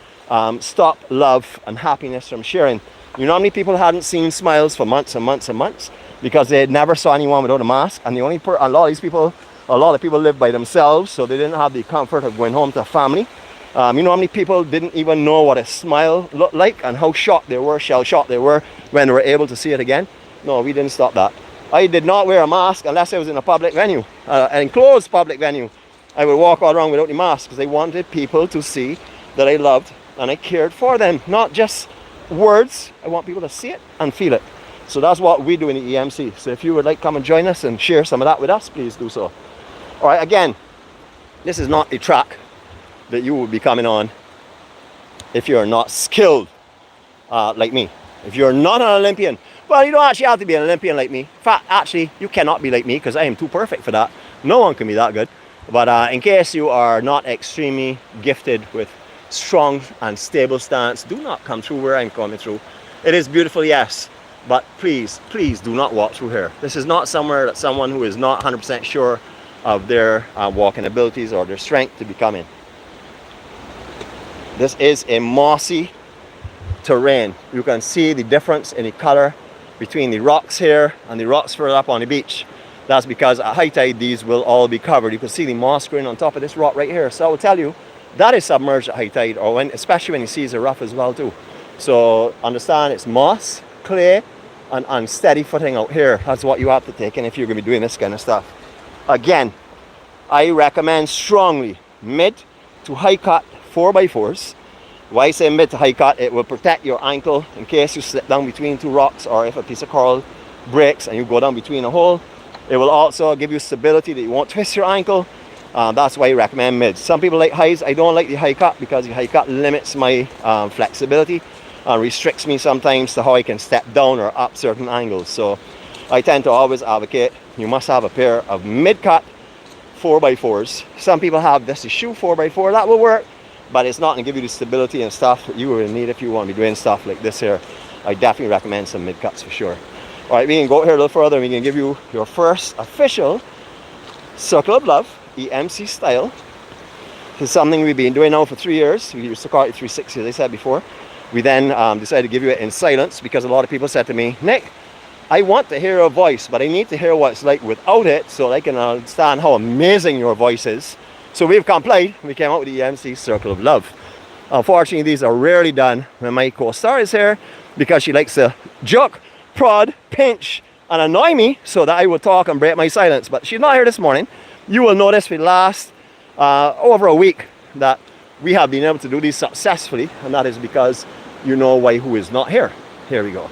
stop love and happiness from sharing. You know how many people hadn't seen smiles for months and months and months because they never saw anyone without a mask, and a lot of people live by themselves, so they didn't have the comfort of going home to family. You know how many people didn't even know what a smile looked like and how shocked they were, shell-shocked they were when they were able to see it again? No, we didn't stop that. I did not wear a mask unless I was in a public venue, an enclosed public venue. I would walk all around without the mask because I wanted people to see that I loved and I cared for them. Not just words, I want people to see it and feel it. So that's what we do in the EMC. So if you would like to come and join us and share some of that with us, please do so. All right, again, this is not a track that you will be coming on if you're not skilled like me. If you're not an Olympian, well, you don't actually have to be an Olympian like me. In fact, actually, you cannot be like me because I am too perfect for that. No one can be that good. But in case you are not extremely gifted with strong and stable stance, do not come through where I'm coming through. It is beautiful, yes, but please, please do not walk through here. This is not somewhere that someone who is not 100% sure of their walking abilities or their strength to be coming. This is a mossy terrain. You can see the difference in the color between the rocks here and the rocks further up on the beach. That's because at high tide these will all be covered. You can see the moss growing on top of this rock right here. So I will tell you, that is submerged at high tide, or especially when the seas are rough as well too. So understand it's moss, clay, and unsteady footing out here. That's what you have to take in if you're going to be doing this kind of stuff. Again, I recommend strongly mid to high cut 4x4s. Why I say mid to high cut? It will protect your ankle in case you slip down between two rocks, or if a piece of coral breaks and you go down between a hole. It will also give you stability that you won't twist your ankle. That's why I recommend mids. Some people like highs. I don't like the high cut because the high cut limits my flexibility and restricts me sometimes to how I can step down or up certain angles. So I tend to always advocate you must have a pair of mid cut 4x4s. Some people have this shoe 4x4. That will work, but it's not going to give you the stability and stuff that you will need if you want to be doing stuff like this here. I definitely recommend some mid cuts for sure. All right, we can go here a little further and we can give you your first official Circle of Love EMC style. This is something we've been doing now for 3 years. We used to call it 360, as I said before. We then decided to give you it in silence because a lot of people said to me, Nick, I want to hear your voice, but I need to hear what it's like without it so that I can understand how amazing your voice is. So we've complied. We came out with the EMC Circle of Love. Unfortunately, these are rarely done when my co-star is here because she likes to joke, prod, pinch, and annoy me so that I will talk and break my silence. But she's not here this morning. You will notice for the last over a week that we have been able to do these successfully, and that is because you know why who is not here. Here we go.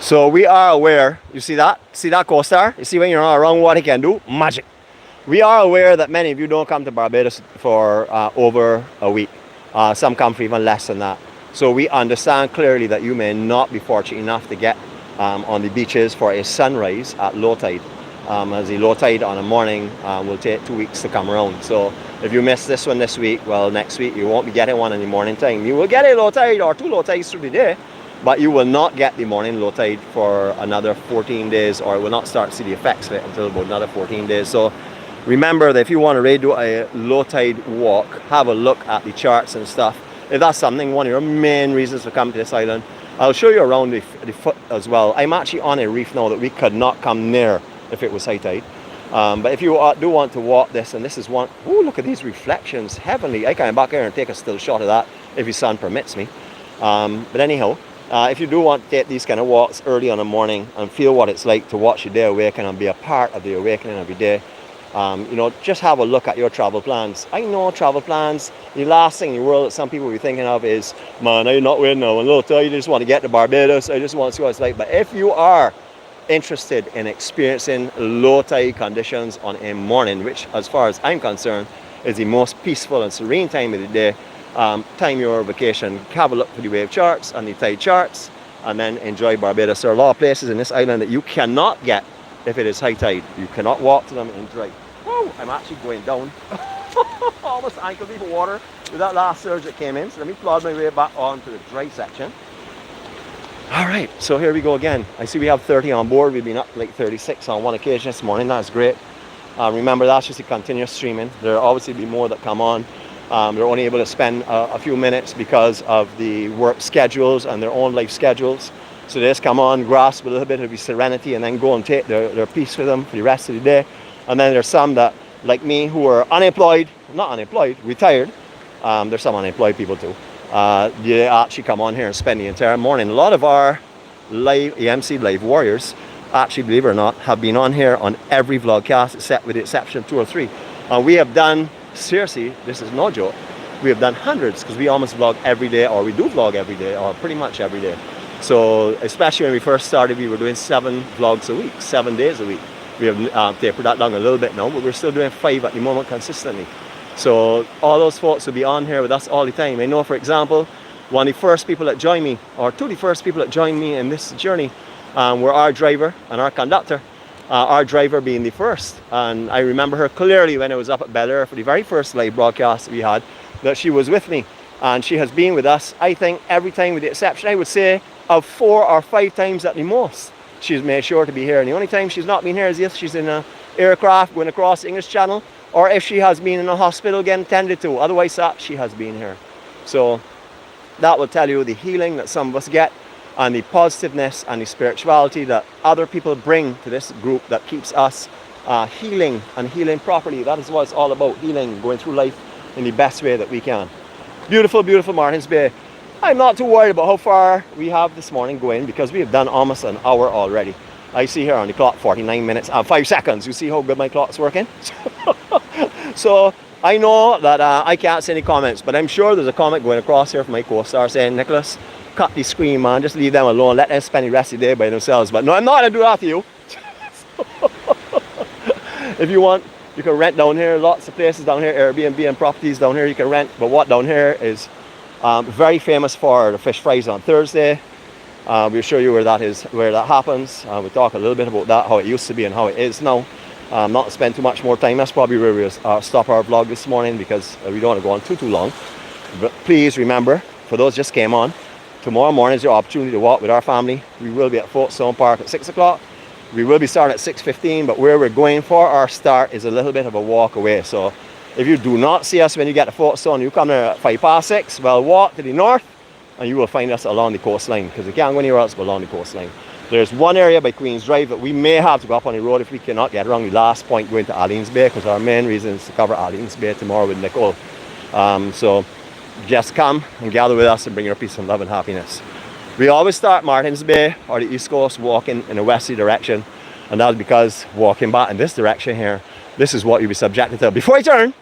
So we are aware, you see that? See that co-star? You see when you're not around what it can do? Magic. We are aware that many of you don't come to Barbados for over a week. Some come for even less than that. So we understand clearly that you may not be fortunate enough to get on the beaches for a sunrise at low tide. As the low tide on a morning will take 2 weeks to come around. So if you miss this one this week, well, next week you won't be getting one in the morning time. You will get a low tide or 2 low tides through the day, but you will not get the morning low tide for another 14 days, or will not start to see the effects of it until about another 14 days. So remember that if you want to really do a low tide walk, have a look at the charts and stuff. If that's something, one of your main reasons to come to this island, I'll show you around the foot as well. I'm actually on a reef now that we could not come near if it was high tide. But if you do want to walk this, and this is one, oh, look at these reflections, heavenly. I can come back here and take a still shot of that if the sun permits me. But anyhow, if you do want to take these kind of walks early on the morning and feel what it's like to watch your day awaken and be a part of the awakening of your day, you know, just have a look at your travel plans. I know travel plans, the last thing in the world that some people will be thinking of is, man, I'm not waiting now, a little tide, I just want to get to Barbados, I just want to see what it's like. But if you are interested in experiencing low tide conditions on a morning, which as far as I'm concerned is the most peaceful and serene time of the day, time your vacation, have a look for the wave charts and the tide charts, and then enjoy Barbados. There are a lot of places in this island that you cannot get if it is high tide. You cannot walk to them in dry. Oh, I'm actually going down almost ankle deep of water with that last surge that came in. So let me plod my way back onto the dry section. All right, so here we go again. I see we have 30 on board. We've been up like 36 on one occasion this morning. That's great. Remember, that's just a continuous streaming. There will obviously be more that come on. They're only able to spend a few minutes because of the work schedules and their own life schedules. So they just come on, grasp a little bit of the serenity, and then go and take their peace with them for the rest of the day. And then there's some that, like me, who are unemployed, not unemployed, retired. There's some unemployed people too. They actually come on here and spend the entire morning. A lot of our live EMC live warriors, actually, believe it or not, have been on here on every vlogcast except with the exception of 2 or 3. We have done, seriously, this is no joke, we have done hundreds, because we almost vlog every day, or we do vlog every day, or pretty much every day. So especially when we first started, we were doing 7 vlogs a week, 7 days a week. We have tapered that down a little bit now, but we're still doing 5 at the moment consistently. So all those folks will be on here with us all the time. I know, for example, one of the first people that joined me, or 2 of the first people that joined me in this journey, were our driver and our conductor. Our driver being the first. And I remember her clearly when I was up at 𝗣𝗟𝗘 for the very first live broadcast we had, that she was with me. And she has been with us, I think, every time with the exception, I would say, of 4 or 5 times at the most. She's made sure to be here. And the only time she's not been here is if she's in an aircraft going across the English Channel, or if she has been in a hospital getting tended to. Otherwise, she has been here. So that will tell you the healing that some of us get, and the positiveness and the spirituality that other people bring to this group that keeps us healing and healing properly. That is what it's all about, healing, going through life in the best way that we can. Beautiful, beautiful Martins Bay. I'm not too worried about how far we have this morning going, because we have done almost an hour already. I see here on the clock 49 minutes and 5 seconds. You see how good my clock's working? So I know that I can't see any comments, but I'm sure there's a comment going across here from my co-star saying, Nicholas, cut the screen, man, just leave them alone, let them spend the rest of the day by themselves. But no, I'm not going to do that to you. If you want, you can rent down here. Lots of places down here, Airbnb and properties down here you can rent. But what down here is very famous for the fish fries on Thursday. We'll show you where that is, where that happens. We'll talk a little bit about that, how it used to be and how it is now. Not to spend too much more time. That's probably where we'll stop our vlog this morning, because we don't want to go on too long. But please remember, for those just came on, tomorrow morning is your opportunity to walk with our family. We will be at Folkestone Park at 6 o'clock. We will be starting at 6:15, but where we're going for our start is a little bit of a walk away. So if you do not see us when you get to Folkestone, you come there at 6:05, well, walk to the north and you will find us along the coastline, because we can't go anywhere else but along the coastline. There's one area by Queen's Drive that we may have to go up on the road if we cannot get around the last point going to 𝐼𝐸𝐴𝐵𝐵, because our main reason is to cover 𝐼𝐸𝐴𝐵𝐵 tomorrow with Nicole. So just come and gather with us and bring your peace and love and happiness. We always start Martins Bay or the East Coast walking in a westerly direction, and that's because walking back in this direction here, this is what you'll be subjected to. Before I turn,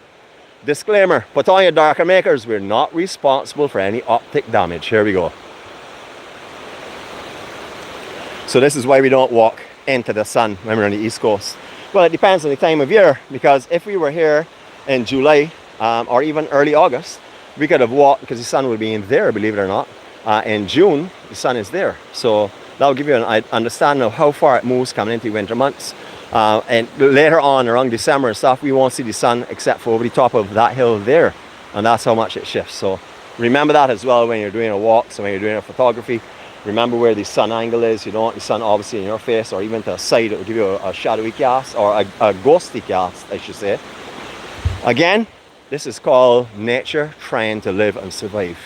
disclaimer, put on your darker makers, we're not responsible for any optic damage. Here we go. So this is why we don't walk into the sun when we're on the East Coast. Well, it depends on the time of year, because if we were here in July or even early August, we could have walked because the sun would be in there, believe it or not. In June, the sun is there. So that will give you an understanding of how far it moves coming into the winter months. And later on, around December and stuff, we won't see the sun except for over the top of that hill there. And that's how much it shifts. So remember that as well when you're doing a walk. So when you're doing a photography, remember where the sun angle is. You don't want the sun obviously in your face or even to the side. It will give you a shadowy cast, or a ghosty cast, I should say. Again, this is called nature trying to live and survive.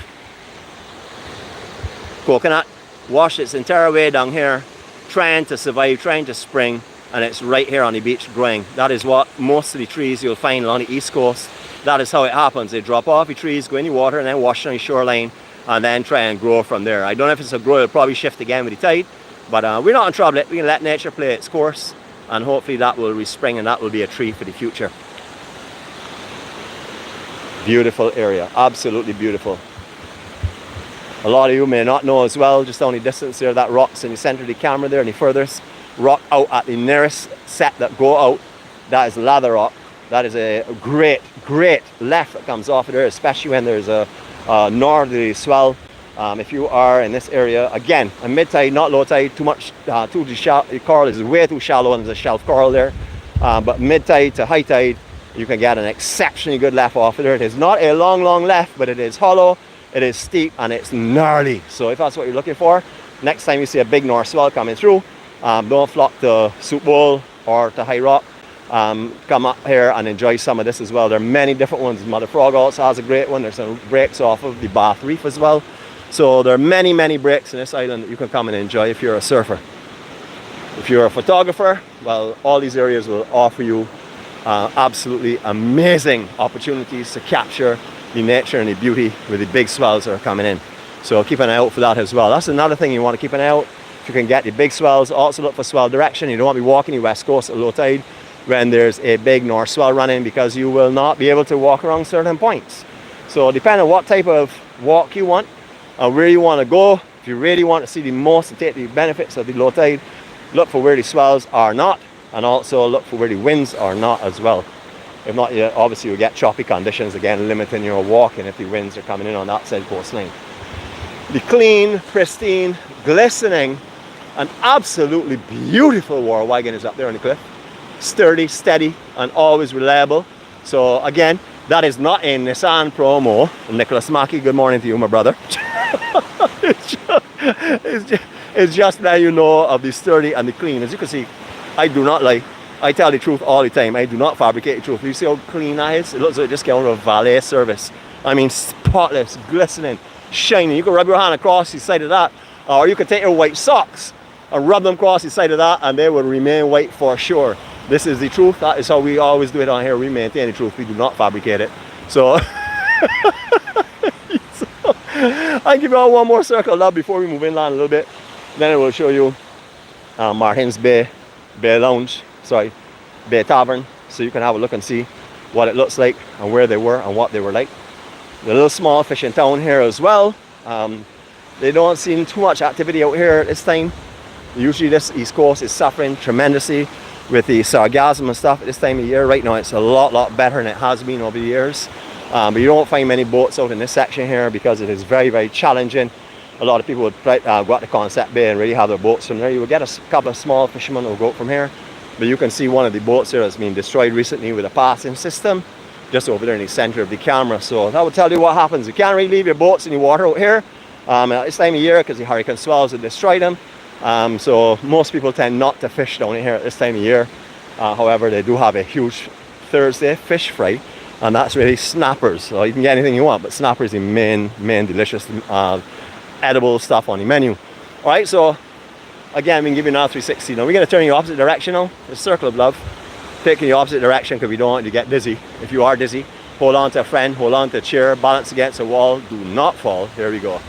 Coconut washed its entire way down here, trying to survive, trying to spring, and it's right here on the beach growing. That is what most of the trees you'll find along the East Coast, that is how it happens. They drop off the trees, go in the water, and then wash on the shoreline, and then try and grow from there. I don't know if it's a grow, it'll probably shift again with the tide, but we're not in trouble. We can let nature play its course, and hopefully that will respring, and that will be a tree for the future. Beautiful area, absolutely beautiful. A lot of you may not know as well, just on the distance there, that rock's in the center of the camera there, and the furthest rock out at the nearest set that go out, that is lather rock. That is a great left that comes off of there, especially when there's a northerly swell. If you are in this area, again, a mid-tide, not low tide, the coral is way too shallow, and there's a shelf coral there. But mid-tide to high tide, you can get an exceptionally good left off of there. It is not a long left, but it is hollow, it is steep, and it's gnarly. So if that's what you're looking for, next time you see a big north swell coming through, don't flock to Soup Bowl or to High Rock. Come up here and enjoy some of this as well. There are many different ones. Mother Frog also has a great one. There's some breaks off of the Bath Reef as well. So there are many breaks in this island that you can come and enjoy if you're a surfer. If you're a photographer, well, all these areas will offer you absolutely amazing opportunities to capture the nature and the beauty with the big swells that are coming in. So keep an eye out for that as well. That's another thing you want to keep an eye out. If you can get the big swells, also look for swell direction. You don't want to be walking the west coast at low tide when there's a big north swell running, because you will not be able to walk around certain points. So depending on what type of walk you want and where you want to go, if you really want to see the most and take the benefits of the low tide, look for where the swells are not, and also look for where the winds are not as well. If not, obviously you'll get choppy conditions, again limiting your walking if the winds are coming in on that side coastline. The clean, pristine, glistening, and absolutely beautiful war wagon is up there on the cliff. Sturdy, steady, and always reliable. So again, that is not a Nissan promo. Nicholas Mackey, good morning to you, my brother. it's just that you know of the sturdy and the clean. As you can see, I do not lie. I tell the truth all the time. I do not fabricate the truth. You see how clean that is? It looks like just getting a valet service. I mean, spotless, glistening, shiny. You can rub your hand across the side of that, or you can take your white socks and rub them across the side of that, and they will remain white for sure. This is the truth. That is how we always do it on here. We maintain the truth. We do not fabricate it. So, I'll give you all one more circle of love before we move inland a little bit. Then I will show you Martin's Bay Lounge, Bay Tavern, so you can have a look and see what it looks like and where they were and what they were like. The little small fishing town here as well. They don't seem too much activity out here at this time. Usually this East Coast is suffering tremendously with the sargassum and stuff at this time of year. Right now it's a lot better than it has been over the years. But you don't find many boats out in this section here because it is very challenging. A lot of people would go out to Concept Bay and really have their boats from there. You will get a couple of small fishermen who will go out from here. But you can see one of the boats here that's been destroyed recently with a passing system just over there in the center of the camera. So that will tell you what happens. You can't really leave your boats in the water out here at this time of year because the hurricane swells will destroy them. So most people tend not to fish down here at this time of year. However, they do have a huge Thursday fish fry, and that's really snappers. So you can get anything you want, but snapper is the main delicious edible stuff on the menu. All right, so again, we can give you another 360. Now we're going to turn in the opposite direction now. The circle of love. Take in the opposite direction because we don't want you to get dizzy. If you are dizzy, hold on to a friend, hold on to a chair, balance against a wall, do not fall. Here we go.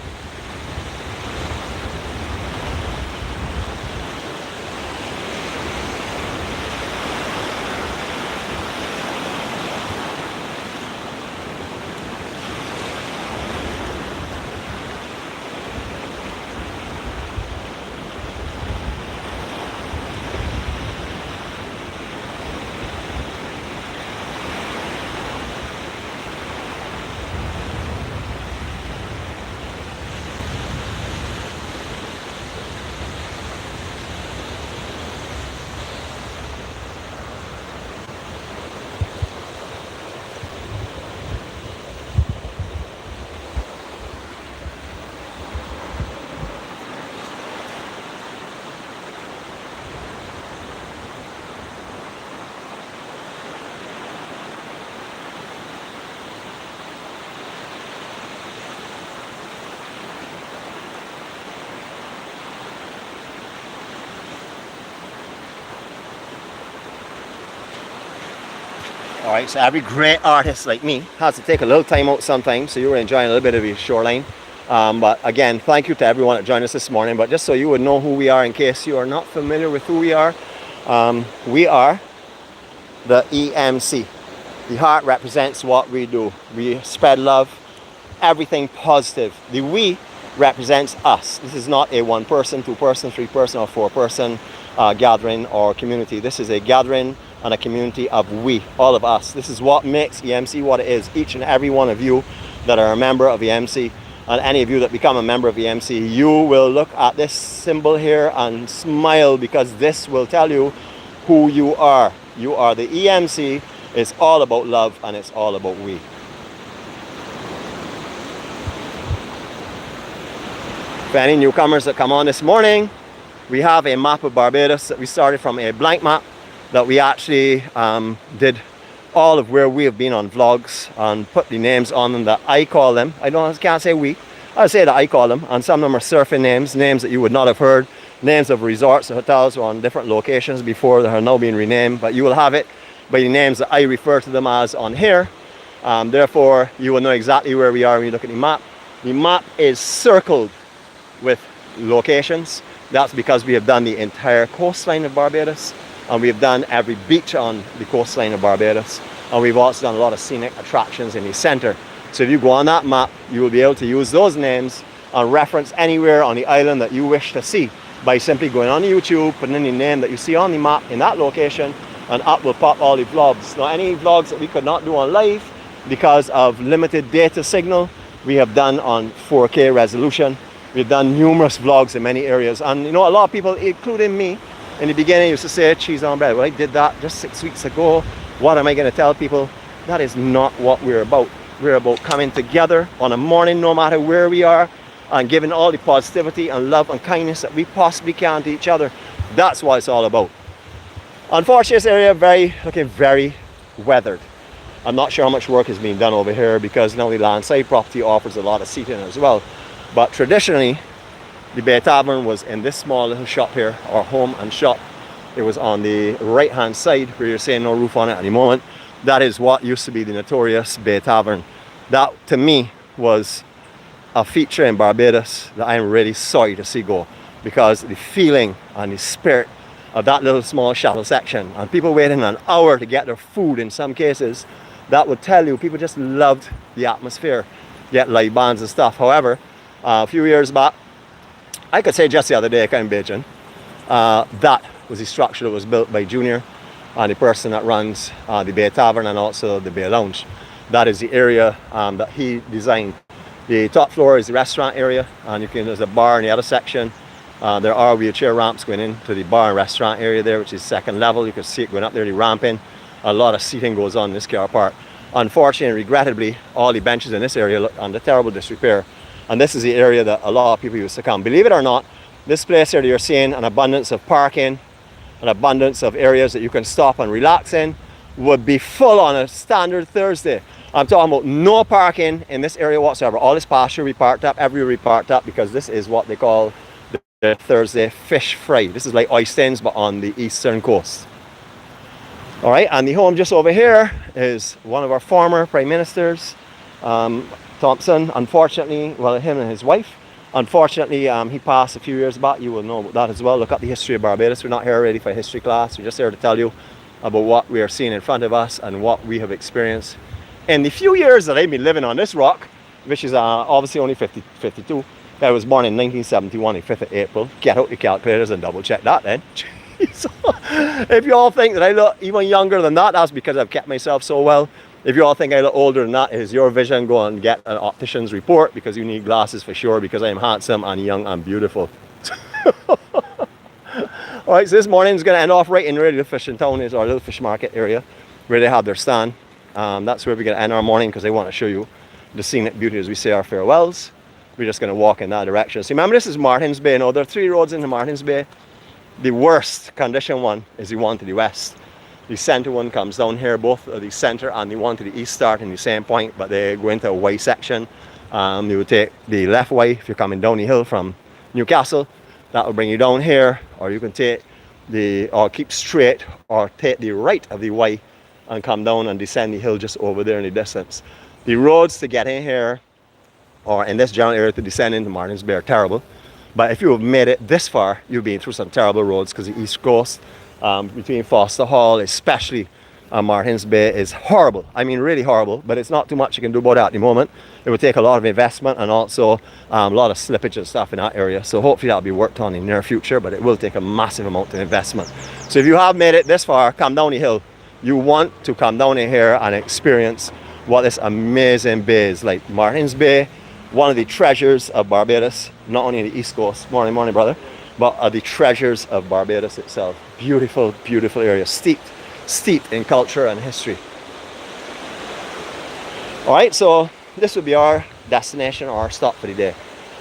All right, so every great artist like me has to take a little time out sometimes, so you were enjoying a little bit of your shoreline. But again, thank you to everyone that joined us this morning. But just so you would know who we are in case you are not familiar with who we are the EMC. The heart represents what we do. We spread love, everything positive. The we represents us. This is not a one person, two person, three person, or four person gathering or community. This is a gathering and a community of we, all of us. This is what makes EMC what it is. Each and every one of you that are a member of EMC, and any of you that become a member of EMC, you will look at this symbol here and smile, because this will tell you who you are. You are the EMC. It's all about love and it's all about we. For any newcomers that come on this morning, we have a map of Barbados that we started from a blank map that we actually did all of where we have been on vlogs and put the names on them that I call them. I can't say we. I say that I call them, and some of them are surfing names, names that you would not have heard, names of resorts or hotels on different locations before that are now being renamed, but you will have it by the names that I refer to them as on here. Therefore, you will know exactly where we are when you look at the map. The map is circled with locations. That's because we have done the entire coastline of Barbados, and we have done every beach on the coastline of Barbados, and we've also done a lot of scenic attractions in the center. So if you go on that map, you will be able to use those names and reference anywhere on the island that you wish to see by simply going on YouTube, putting in the name that you see on the map in that location, and up will pop all the vlogs. Now, any vlogs that we could not do on live because of limited data signal, we have done on 4K resolution. We've done numerous vlogs in many areas, and you know, a lot of people, including me, in the beginning used to say cheese on bread. Well, I did that just 6 weeks ago. What am I going to tell people? That is not what we're about. We're about coming together on a morning, no matter where we are, and giving all the positivity and love and kindness that we possibly can to each other. That's what it's all about. Unfortunately, this area looking very weathered. I'm not sure how much work is being done over here, because now the landside property offers a lot of seating as well. But traditionally, the Bay Tavern was in this small little shop here, our home and shop. It was on the right hand side where you're seeing no roof on it at the moment. That is what used to be the notorious Bay Tavern. That to me was a feature in Barbados that I'm really sorry to see go, because the feeling and the spirit of that little small shallow section, and people waiting an hour to get their food in some cases, that would tell you people just loved the atmosphere, get live bands and stuff. However, a few years back, I could say just the other day, I can't imagine, that was the structure that was built by Junior and the person that runs the Bay Tavern and also the Bay Lounge. That is the area that he designed. The top floor is the restaurant area, and there's a bar in the other section. There are wheelchair ramps going into the bar and restaurant area there, which is second level. You can see it going up there, the ramping. A lot of seating goes on in this car park. Unfortunately, regrettably, all the benches in this area look under terrible disrepair. And this is the area that a lot of people used to come. Believe it or not, this place here that you're seeing an abundance of parking, an abundance of areas that you can stop and relax in, would be full on a standard Thursday. I'm talking about no parking in this area whatsoever. All this pasture we parked up, everywhere we parked up, because this is what they call the Thursday fish fry. This is like oysters, but on the eastern coast. All right, and the home just over here is one of our former prime ministers, Thompson. Unfortunately, well, him and his wife, unfortunately, he passed a few years back. You will know about that as well. Look up the history of Barbados. We're not here ready for a history class. We're just here to tell you about what we are seeing in front of us and what we have experienced in the few years that I've been living on this rock, which is obviously only 52. I was born in 1971, the 5th of April. Get out your calculators and double check that then. If you all think that I look even younger than that, that's because I've kept myself so well. If you all think I look older than that, is your vision. Go and get an optician's report, because you need glasses for sure, because I am handsome and young and beautiful. Alright, so this morning is going to end off right in really the fishing town, is our little fish market area where they have their stand. That's where we're going to end our morning, because I want to show you the scenic beauty as we say our farewells. We're just going to walk in that direction. So remember, this is Smiton'sBay. Now, there are 3 roads into Smiton'sBay. The worst condition one is the one to the west. The center one comes down here. Both the center and the one to the east start in the same point, but they go into a Y section. You would take the left way if you're coming down the hill from Newcastle. That will bring you down here, or you can take or keep straight, or take the right of the Y and come down and descend the hill just over there in the distance. The roads to get in here, or in this general area to descend into Martins Bay, are terrible. But if you have made it this far, you've been through some terrible roads, because the East Coast, between Foster Hall, especially Martins Bay, is horrible. I mean, really horrible, but it's not too much you can do about that at the moment. It would take a lot of investment and also a lot of slippage and stuff in that area. So hopefully that'll be worked on in the near future, but it will take a massive amount of investment. So if you have made it this far, come down the hill. You want to come down in here and experience what this amazing bay is like. Martins Bay, one of the treasures of Barbados, not only in the East Coast, morning brother, but the treasures of Barbados itself. Beautiful, beautiful area, steeped in culture and history. All right, so this would be our destination or our stop for the day.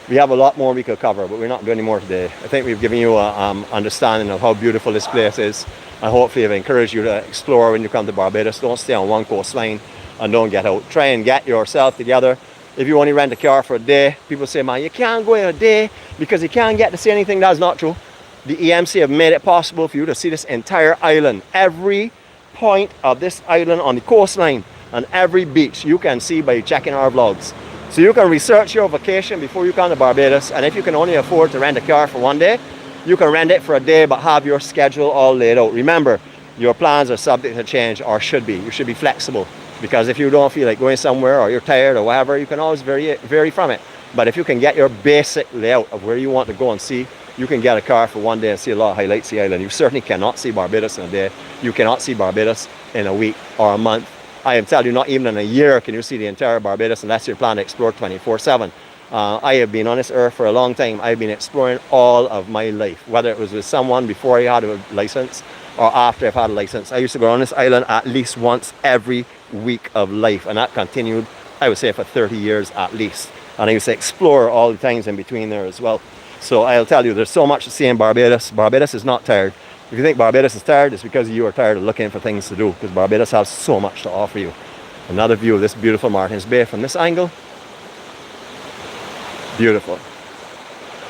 We have a lot more we could cover, but we're not doing any more today. I think we've given you an understanding of how beautiful this place is, and hopefully I've encouraged you to explore when you come to Barbados. Don't stay on one coastline and don't get out. Try and get yourself together. If you only rent a car for a day, people say, man, you can't go in a day because you can't get to see anything. That's not true. The EMC have made it possible for you to see this entire island. Every point of this island on the coastline and every beach you can see by checking our vlogs. So you can research your vacation before you come to Barbados, and if you can only afford to rent a car for one day, you can rent it for a day but have your schedule all laid out. Remember, your plans are subject to change, or should be. You should be flexible, because if you don't feel like going somewhere or you're tired or whatever, you can always vary from it. But if you can get your basic layout of where you want to go and see, you can get a car for one day and see a lot of highlights of the island. You certainly cannot see Barbados in a day. You cannot see Barbados in a week or a month. I am telling you, not even in a year can you see the entire Barbados unless you plan to explore 24/7. I have been on this earth for a long time. I've been exploring all of my life, whether it was with someone before I had a license or after I've had a license. I used to go on this island at least once every week of life, and that continued, I would say, for 30 years at least. And I used to explore all the things in between there as well. So I'll tell you, there's so much to see in Barbados. Barbados is not tired. If you think Barbados is tired, it's because you are tired of looking for things to do, because Barbados has so much to offer you. Another view of this beautiful Martins Bay from this angle. Beautiful.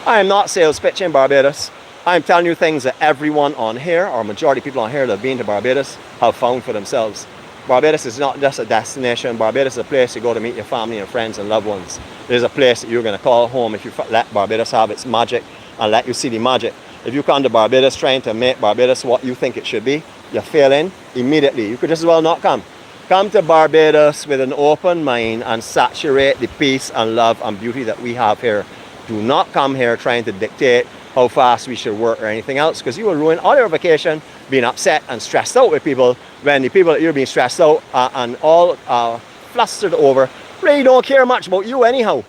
I am not sales pitching Barbados. I am telling you things that everyone on here, or majority of people on here that have been to Barbados, have found for themselves. Barbados is not just a destination. Barbados is a place you go to meet your family and friends and loved ones. It is a place that you're going to call home if you let Barbados have its magic and let you see the magic. If you come to Barbados trying to make Barbados what you think it should be, you're failing immediately. You could just as well not come. Come to Barbados with an open mind and saturate the peace and love and beauty that we have here. Do not come here trying to dictate how fast we should work or anything else, because you will ruin all your vacation being upset and stressed out with people, when the people that you're being stressed out and all flustered over really don't care much about you anyhow.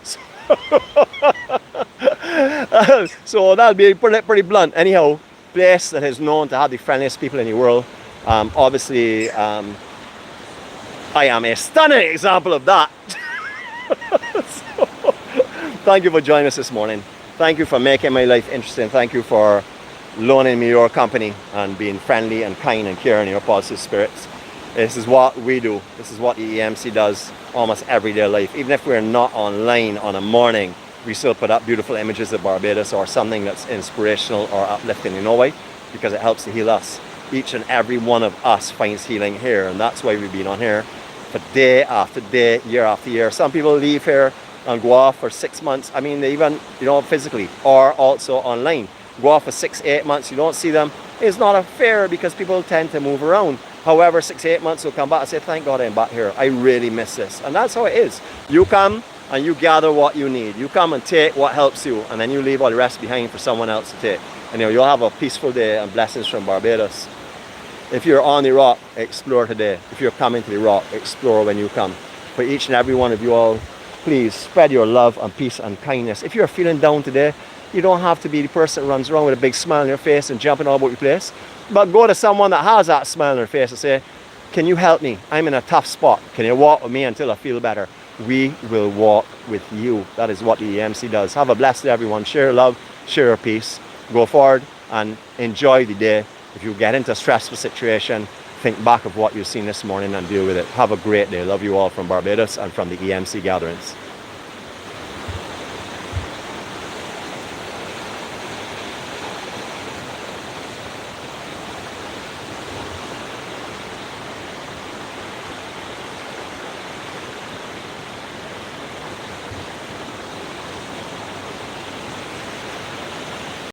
So that'll be pretty blunt. Anyhow, place that is known to have the friendliest people in the world. Obviously, I am a stunning example of that. So, thank you for joining us this morning. Thank you for making my life interesting. Thank you for loaning me your company and being friendly and kind and caring in your positive spirits. This is what we do. This is what the EMC does almost everyday life. Even if we're not online on a morning, we still put up beautiful images of Barbados or something that's inspirational or uplifting. You know why? Because it helps to heal us. Each and every one of us finds healing here, and that's why we've been on here for day after day, year after year. Some people leave here and go off for 6 months. I mean, they even, physically or also online. Go off for 6-8 months, you don't see them. It's not fair because people tend to move around. However, 6-8 months will come back and say, thank God I'm back here. I really miss this. And that's how it is. You come and you gather what you need. You come and take what helps you, and then you leave all the rest behind for someone else to take. And you'll have a peaceful day and blessings from Barbados. If you're on the rock, explore today. If you're coming to the rock, explore when you come. For each and every one of you all, please spread your love and peace and kindness. If you're feeling down today, you don't have to be the person that runs around with a big smile on your face and jumping all about your place. But go to someone that has that smile on their face and say, can you help me? I'm in a tough spot. Can you walk with me until I feel better? We will walk with you. That is what the EMC does. Have a blessed day, everyone. Share love, share peace. Go forward and enjoy the day. If you get into a stressful situation, think back of what you've seen this morning and deal with it. Have a great day. Love you all from Barbados and from the EMC Gatherings.